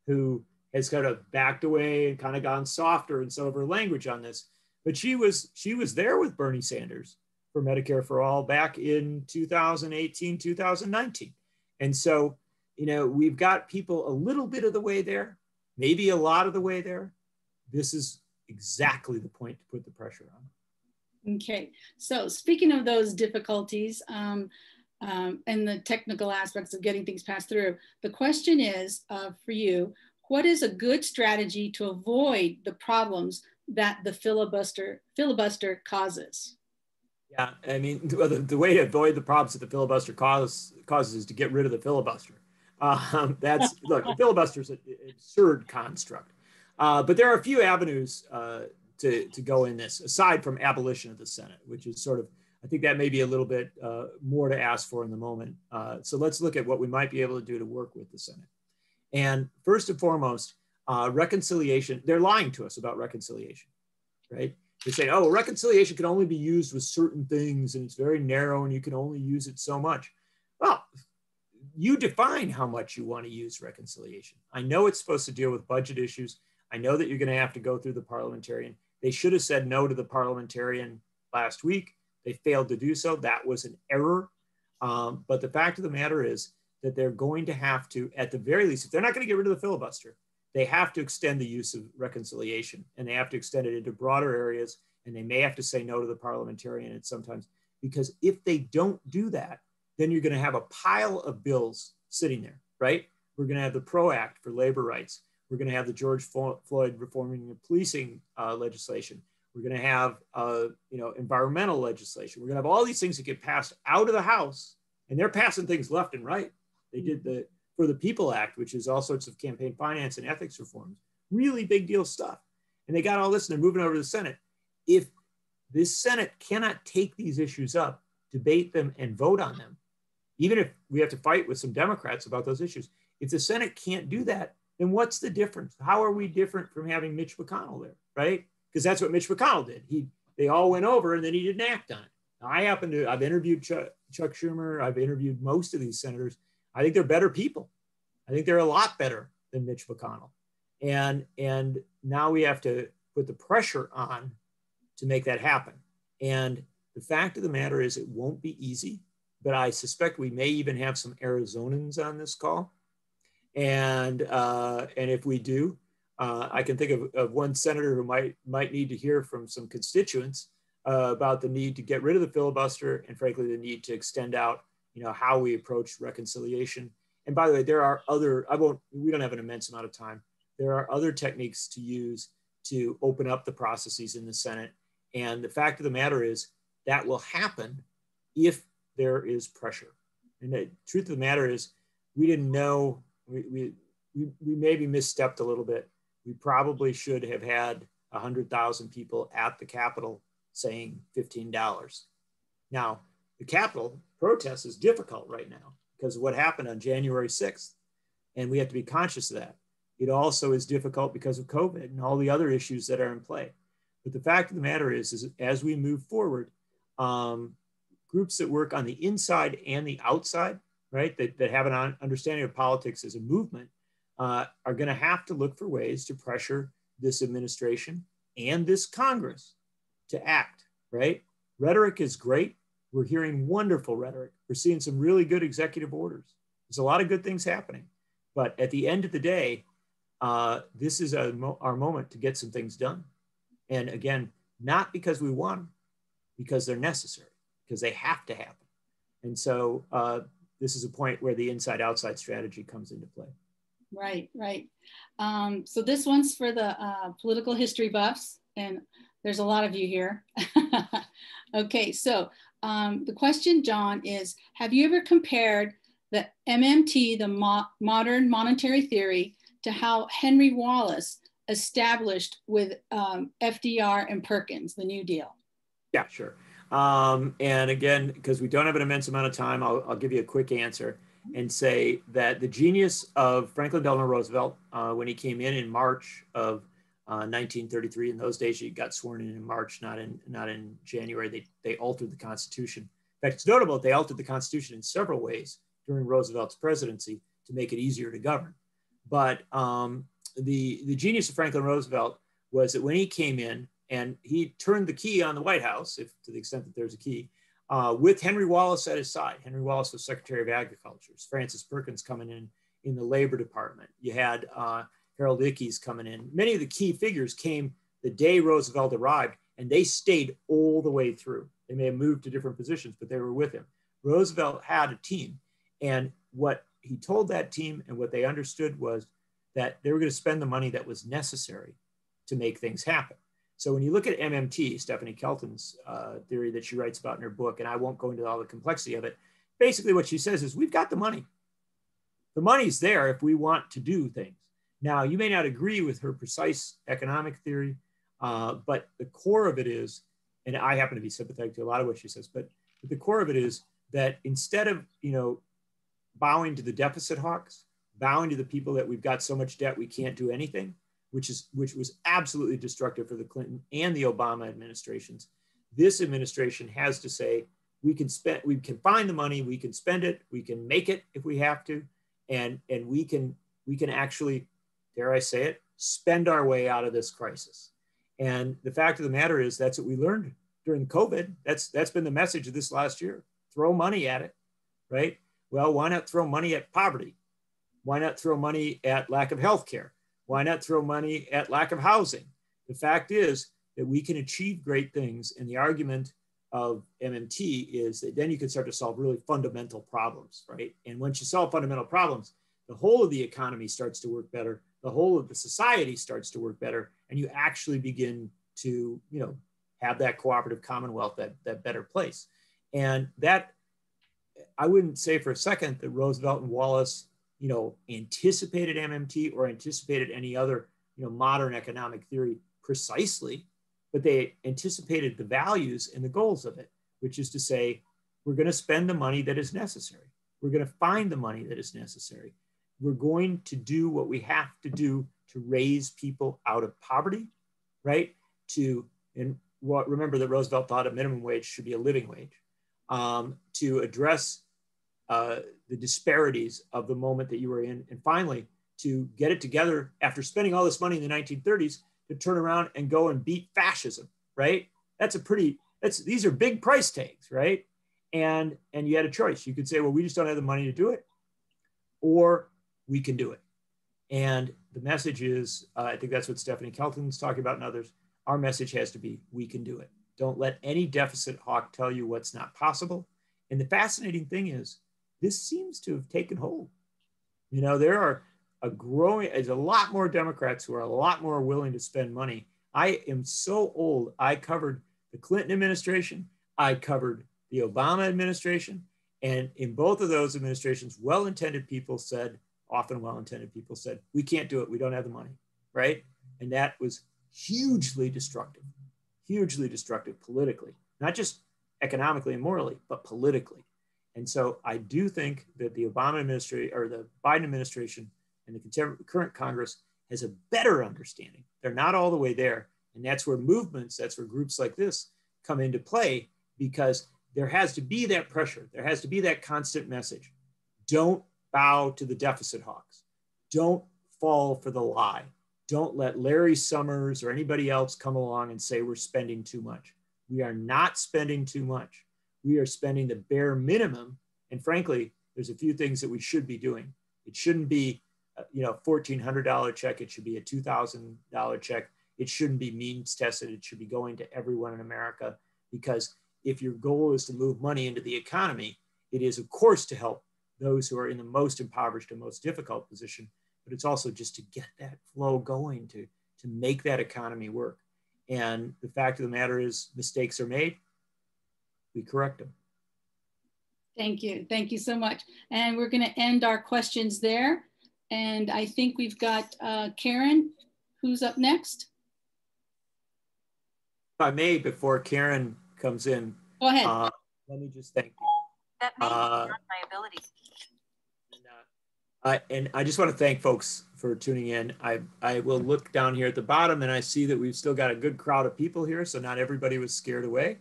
who has kind of backed away and kind of gone softer in some of her language on this, but she was there with Bernie Sanders for Medicare for all back in 2018, 2019. And so, we've got people a little bit of the way there, maybe a lot of the way there. This is exactly the point to put the pressure on.
Okay, so speaking of those difficulties and the technical aspects of getting things passed through, the question is for you, what is a good strategy to avoid the problems that the filibuster causes?
Yeah, I mean, the way to avoid the problems that the filibuster causes is to get rid of the filibuster. Look, the filibuster is an absurd construct. But there are a few avenues to go in this, aside from abolition of the Senate, which is sort of, I think that may be a little bit more to ask for in the moment. So let's look at what we might be able to do to work with the Senate. And first and foremost, reconciliation. They're lying to us about reconciliation, right? They say, oh, reconciliation can only be used with certain things and it's very narrow and you can only use it so much. Well, you define how much you want to use reconciliation. I know it's supposed to deal with budget issues. I know that you're going to have to go through the parliamentarian. They should have said no to the parliamentarian last week. They failed to do so. That was an error. But the fact of the matter is that they're going to have to, at the very least, if they're not going to get rid of the filibuster, they have to extend the use of reconciliation, and they have to extend it into broader areas, and they may have to say no to the parliamentarian at sometimes, because if they don't do that, then you're going to have a pile of bills sitting there, right? We're going to have the PRO Act for labor rights. We're going to have the George Floyd reforming the policing legislation. We're going to have environmental legislation. We're going to have all these things that get passed out of the House, and they're passing things left and right. They did for the People Act, which is all sorts of campaign finance and ethics reforms, really big deal stuff. And they got all this and they're moving over to the Senate. If this Senate cannot take these issues up, debate them and vote on them, even if we have to fight with some Democrats about those issues, if the Senate can't do that, then what's the difference? How are we different from having Mitch McConnell there, right? Because that's what Mitch McConnell did. They all went over and then he didn't act on it. Now, I've interviewed Chuck Schumer. I've interviewed most of these senators. I think they're better people. I think they're a lot better than Mitch McConnell. And now we have to put the pressure on to make that happen. And the fact of the matter is it won't be easy, but I suspect we may even have some Arizonans on this call. And if we do, I can think of one senator who might need to hear from some constituents about the need to get rid of the filibuster and frankly, the need to extend out how we approach reconciliation. And by the way, there are other, we don't have an immense amount of time. There are other techniques to use to open up the processes in the Senate. And the fact of the matter is that will happen if there is pressure. And the truth of the matter is we didn't know, we maybe misstepped a little bit. We probably should have had 100,000 people at the Capitol saying $15. Now, the Capitol protest is difficult right now because of what happened on January 6th. And we have to be conscious of that. It also is difficult because of COVID and all the other issues that are in play. But the fact of the matter is as we move forward, groups that work on the inside and the outside, right, that have an understanding of politics as a movement, are going to have to look for ways to pressure this administration and this Congress to act, right? Rhetoric is great. We're hearing wonderful rhetoric. We're seeing some really good executive orders. There's a lot of good things happening. But at the end of the day, this is our moment to get some things done. And again, not because we want them, because they're necessary, because they have to happen. And so this is a point where the inside-outside strategy comes into play.
Right, right. So this one's for the political history buffs, and there's a lot of you here. Okay, so the question, John, is, have you ever compared the MMT, the modern monetary theory, to how Henry Wallace established with FDR and Perkins, the New Deal?
Yeah, sure. And again, because we don't have an immense amount of time, I'll give you a quick answer and say that the genius of Franklin Delano Roosevelt, when he came in March of 1933, in those days, he got sworn in March, not in January. They altered the Constitution. In fact, it's notable that they altered the Constitution in several ways during Roosevelt's presidency to make it easier to govern. But the genius of Franklin Roosevelt was that when he came in and he turned the key on the White House, if to the extent that there's a key, with Henry Wallace at his side. Henry Wallace was Secretary of Agriculture. Francis Perkins coming in the Labor Department. You had Harold Ickes coming in. Many of the key figures came the day Roosevelt arrived, and they stayed all the way through. They may have moved to different positions, but they were with him. Roosevelt had a team, and what he told that team and what they understood was that they were going to spend the money that was necessary to make things happen. So when you look at MMT, Stephanie Kelton's theory that she writes about in her book, and I won't go into all the complexity of it, basically what she says is we've got the money. The money's there if we want to do things. Now, you may not agree with her precise economic theory, but the core of it is, and I happen to be sympathetic to a lot of what she says, but the core of it is that instead of, bowing to the deficit hawks, bowing to the people that we've got so much debt we can't do anything, which was absolutely destructive for the Clinton and the Obama administrations. This administration has to say, we can find the money, we can spend it, we can make it if we have to, and we can actually, dare I say it, spend our way out of this crisis. And the fact of the matter is that's what we learned during COVID. That's been the message of this last year. Throw money at it, right? Well, why not throw money at poverty? Why not throw money at lack of health care? Why not throw money at lack of housing? The fact is that we can achieve great things. And the argument of MMT is that then you can start to solve really fundamental problems, right? And once you solve fundamental problems, the whole of the economy starts to work better. The whole of the society starts to work better. And you actually begin to, have that cooperative commonwealth, that better place. And that, I wouldn't say for a second that Roosevelt and Wallace anticipated MMT or anticipated any other, modern economic theory precisely, but they anticipated the values and the goals of it, which is to say, we're going to spend the money that is necessary. We're going to find the money that is necessary. We're going to do what we have to do to raise people out of poverty, right? Remember that Roosevelt thought a minimum wage should be a living wage, to address the disparities of the moment that you were in, and finally to get it together after spending all this money in the 1930s to turn around and go and beat fascism, right? These are big price tags, right? And you had a choice. You could say, well, we just don't have the money to do it, or we can do it. And the message is, I think that's what Stephanie Kelton's talking about and others, our message has to be, we can do it. Don't let any deficit hawk tell you what's not possible. And the fascinating thing is, this seems to have taken hold. There are there's a lot more Democrats who are a lot more willing to spend money. I am so old. I covered the Clinton administration. I covered the Obama administration. And in both of those administrations, well-intended people said, we can't do it. We don't have the money, right? And that was hugely destructive politically, not just economically and morally, but politically. And so I do think that the Obama administration or the Biden administration and the current Congress has a better understanding. They're not all the way there. And that's where groups like this come into play, because there has to be that pressure. There has to be that constant message. Don't bow to the deficit hawks. Don't fall for the lie. Don't let Larry Summers or anybody else come along and say we're spending too much. We are not spending too much. We are spending the bare minimum. And frankly, there's a few things that we should be doing. It shouldn't be, $1,400 check. It should be a $2,000 check. It shouldn't be means tested. It should be going to everyone in America, because if your goal is to move money into the economy, it is of course to help those who are in the most impoverished and most difficult position, but it's also just to get that flow going, to make that economy work. And the fact of the matter is, mistakes are made, we correct them.
Thank you. Thank you so much. And we're going to end our questions there. And I think we've got Karen, who's up next.
If I may, before Karen comes in,
go ahead.
Let me just thank you.
That may be beyond my ability.
And I just want to thank folks for tuning in. I will look down here at the bottom and I see that we've still got a good crowd of people here, so not everybody was scared away.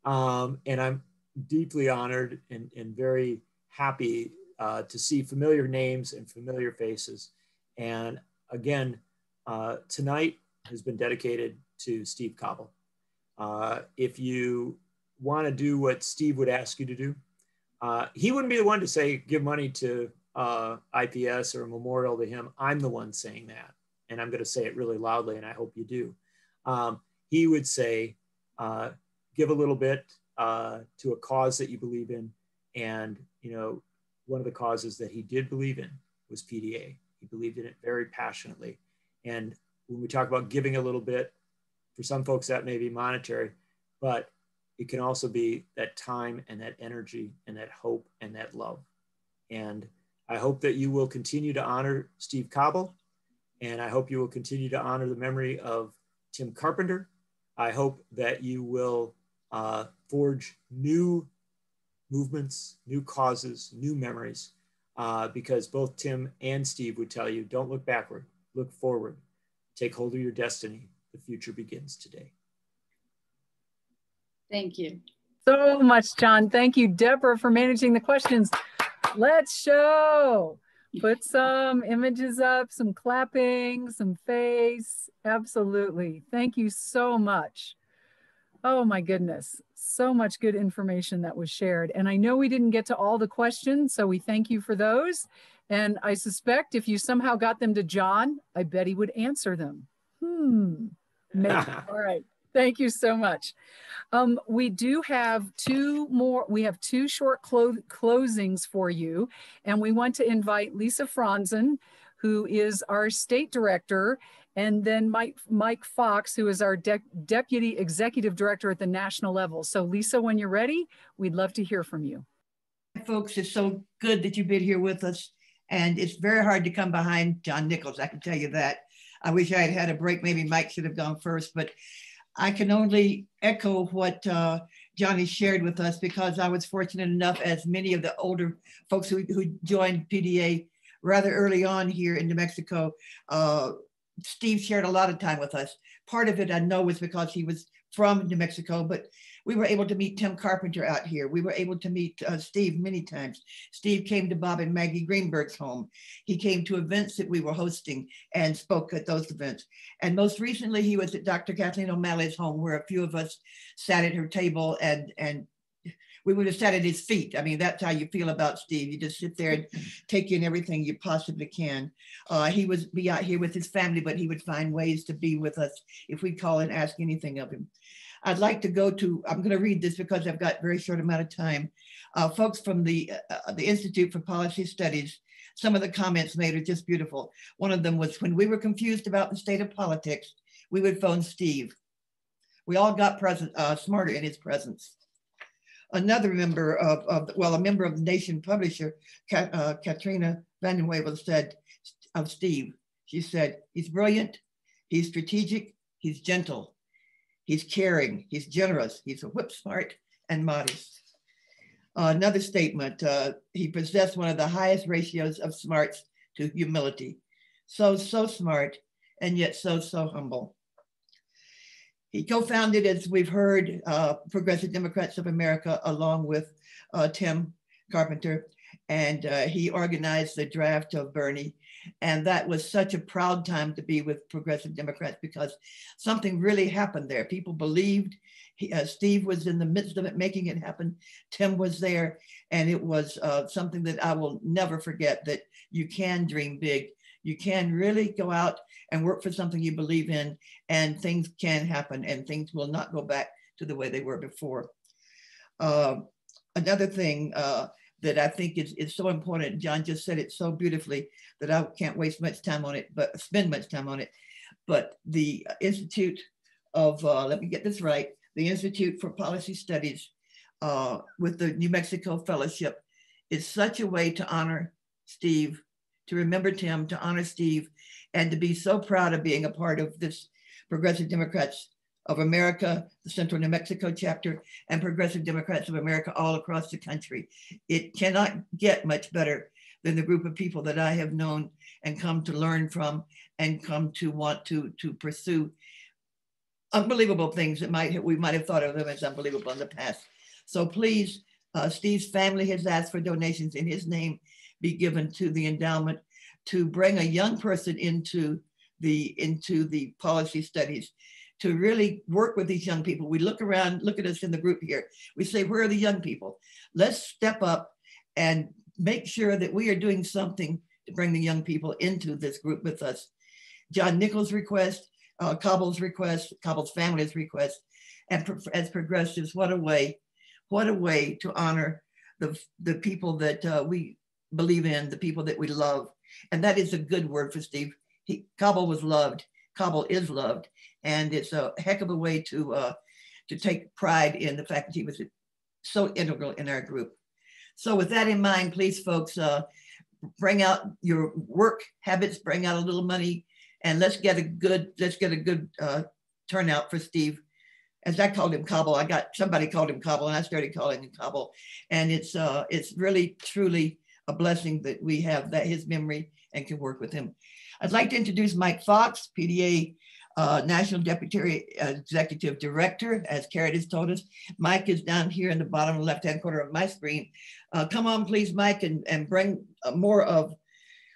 And I'm deeply honored and very happy to see familiar names and familiar faces. And again, tonight has been dedicated to Steve Cobble. If you want to do what Steve would ask you to do, he wouldn't be the one to say, give money to IPS or a memorial to him. I'm the one saying that. And I'm going to say it really loudly, and I hope you do. He would say, give a little bit to a cause that you believe in. And, one of the causes that he did believe in was PDA. He believed in it very passionately. And when we talk about giving a little bit, for some folks that may be monetary, but it can also be that time and that energy and that hope and that love. And I hope that you will continue to honor Steve Cobble, and I hope you will continue to honor the memory of Tim Carpenter. I hope that you will forge new movements, new causes, new memories, because both Tim and Steve would tell you, don't look backward, look forward, take hold of your destiny. The future begins today.
Thank you
so much, John. Thank you, Deborah, for managing the questions. Let's show. Put some images up, some clapping, some face. Absolutely. Thank you so much. Oh my goodness. So much good information that was shared. And I know we didn't get to all the questions, so we thank you for those. And I suspect if you somehow got them to John, I bet he would answer them. Maybe. All right. Thank you so much. We do have two short closings for you. And we want to invite Lisa Franzen, who is our state director, and then Mike Fox, who is our deputy executive director at the national level. So Lisa, when you're ready, we'd love to hear from you.
Folks, it's so good that you've been here with us. And it's very hard to come behind John Nichols, I can tell you that. I wish I had had a break. Maybe Mike should have gone first, but I can only echo what Johnny shared with us, because I was fortunate enough, as many of the older folks who joined PDA rather early on here in New Mexico, Steve shared a lot of time with us. Part of it I know was because he was from New Mexico, but we were able to meet Tim Carpenter out here. We were able to meet Steve many times. Steve came to Bob and Maggie Greenberg's home. He came to events that we were hosting and spoke at those events. And most recently, he was at Dr. Kathleen O'Malley's home, where a few of us sat at her table and we would have sat at his feet. I mean, that's how you feel about Steve. You just sit there and take in everything you possibly can. He would be out here with his family, but he would find ways to be with us if we call and ask anything of him. I'd like to go to, I'm going to read this because I've got a very short amount of time. Folks from the Institute for Policy Studies, some of the comments made are just beautiful. One of them was, when we were confused about the state of politics, we would phone Steve. We all got smarter in his presence. Another member a member of the Nation publisher, Katrina Vandenwevel, said of Steve, she said, he's brilliant, he's strategic, he's gentle, he's caring, he's generous, he's whip smart and modest. Another statement, he possessed one of the highest ratios of smarts to humility. So smart, and yet so humble. He co-founded, as we've heard, Progressive Democrats of America, along with Tim Carpenter, and he organized the draft of Bernie. And that was such a proud time to be with Progressive Democrats because something really happened there. People believed. Steve was in the midst of it, making it happen. Tim was there, and it was something that I will never forget, that you can dream big. You can really go out and work for something you believe in, and things can happen, and things will not go back to the way they were before. Another thing that I think is so important, John just said it so beautifully that I can't waste much time on it, but spend much time on it. But the Institute of, let me get this right, the Institute for Policy Studies with the New Mexico Fellowship is such a way to honor Steve, to remember Tim, to honor Steve, and to be so proud of being a part of this Progressive Democrats of America, the Central New Mexico chapter, and Progressive Democrats of America all across the country. It cannot get much better than the group of people that I have known and come to learn from and come to want to pursue unbelievable things that we might have thought of them as unbelievable in the past. So please, Steve's family has asked for donations in his name be given to the endowment to bring a young person into the policy studies, to really work with these young people. We look around, look at us in the group here. We say, where are the young people? Let's step up and make sure that we are doing something to bring the young people into this group with us. John Nichols' request, Cobble's request, Cobble's family's request, and as progressives, what a way to honor the people that we believe in, the people that we love. And that is a good word for Steve. Cobble was loved, Cobble is loved, and it's a heck of a way to take pride in the fact that he was so integral in our group. So with that in mind, please folks, bring out your work habits, bring out a little money, and let's get a good turnout for Steve. As I called him Cobble, somebody called him Cobble, and I started calling him Cobble. And it's really, truly a blessing that we have his memory and can work with him. I'd like to introduce Mike Fox, PDA National Deputy Executive Director, as Karen has told us. Mike is down here in the bottom left-hand corner of my screen. Come on, please, Mike, and bring more of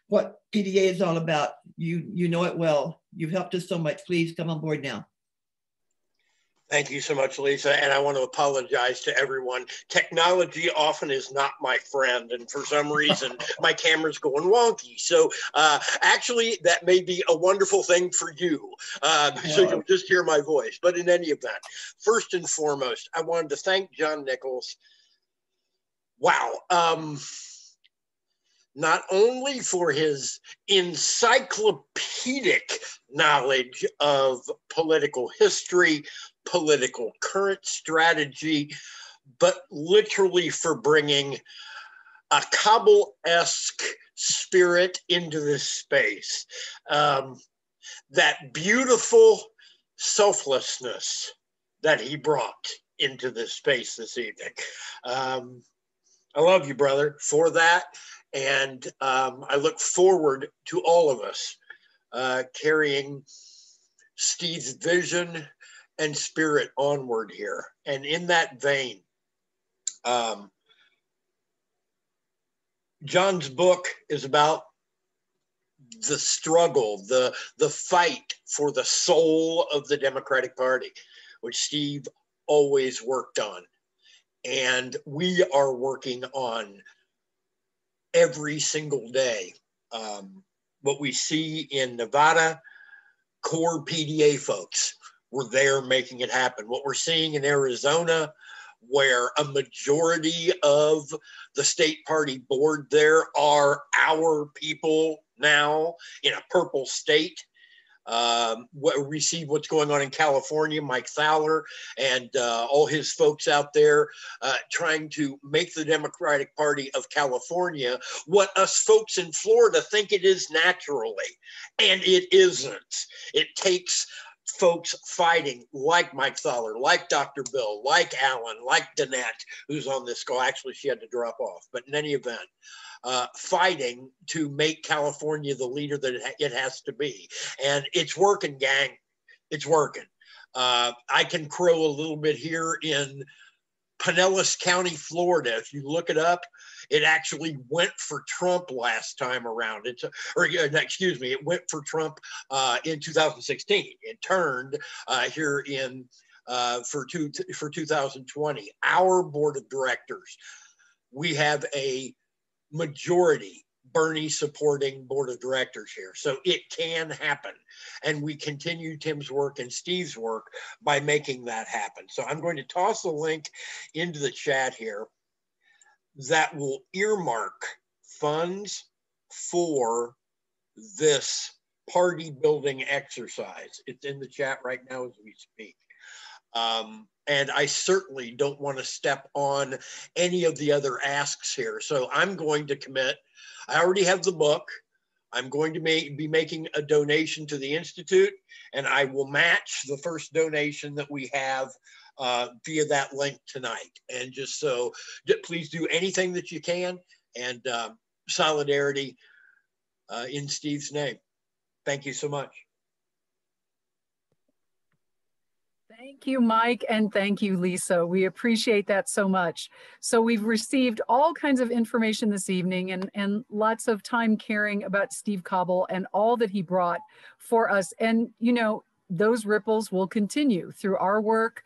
what PDA is all about. You know it well. You've helped us so much. Please come on board now.
Thank you so much, Lisa. And I want to apologize to everyone. Technology often is not my friend. And for some reason, my camera's going wonky. So actually, that may be a wonderful thing for you. So you'll just hear my voice. But in any event, first and foremost, I wanted to thank John Nichols. Wow. Not only for his encyclopedic knowledge of political history, political current strategy, but literally for bringing a Cobble-esque spirit into this space. That beautiful selflessness that he brought into this space this evening. I love you, brother, for that. And I look forward to all of us carrying Steve's vision and spirit onward here. And in that vein, John's book is about the struggle, the fight for the soul of the Democratic Party, which Steve always worked on. And we are working on every single day. What we see in Nevada, core PDA folks were there making it happen. What we're seeing in Arizona, where a majority of the state party board there are our people now in a purple state. We see what's going on in California, Mike Fowler and all his folks out there trying to make the Democratic Party of California what us folks in Florida think it is naturally. And it isn't. It takes folks fighting like Mike Fowler, like Dr. Bill, like Alan, like Danette, who's on this call. Actually, she had to drop off. But in any event, fighting to make California the leader that it has to be. And it's working, gang. It's working. I can crow a little bit here in Pinellas County, Florida. If you look it up, it actually went for Trump last time around. Excuse me, it went for Trump in 2016. It turned here in for 2020. Our board of directors, we have a majority Bernie supporting board of directors here. So it can happen. And we continue Tim's work and Steve's work by making that happen. So I'm going to toss a link into the chat here that will earmark funds for this party building exercise. It's in the chat right now as we speak. And I certainly don't want to step on any of the other asks here. So I'm going to commit. I already have the book. I'm going to be making a donation to the Institute, and I will match the first donation that we have via that link tonight. And just so, please do anything that you can, and solidarity in Steve's name. Thank you so much.
Thank you, Mike, and thank you, Lisa. We appreciate that so much. So we've received all kinds of information this evening and lots of time caring about Steve Cobble and all that he brought for us. And, you know, those ripples will continue through our work,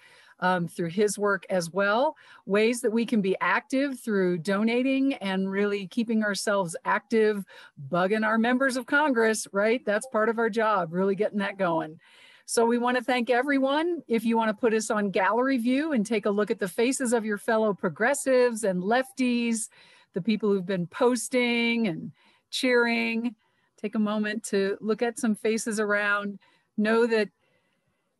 through his work as well. Ways that we can be active through donating and really keeping ourselves active, bugging our members of Congress, right? That's part of our job, really getting that going. So we want to thank everyone. If you want to put us on gallery view and take a look at the faces of your fellow progressives and lefties, the people who've been posting and cheering, take a moment to look at some faces around. Know that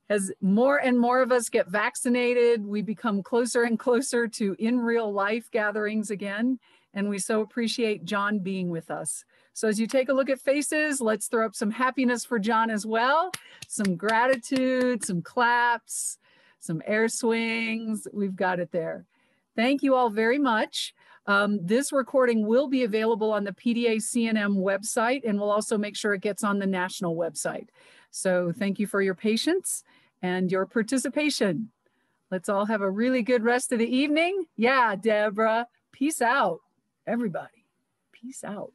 as more and more of us get vaccinated, we become closer and closer to in real life gatherings again. And we so appreciate John being with us. So as you take a look at faces, let's throw up some happiness for John as well. Some gratitude, some claps, some air swings. We've got it there. Thank you all very much. This recording will be available on the PDACNM website, and we'll also make sure it gets on the national website. So thank you for your patience and your participation. Let's all have a really good rest of the evening. Yeah, Deborah, peace out, everybody. Peace out.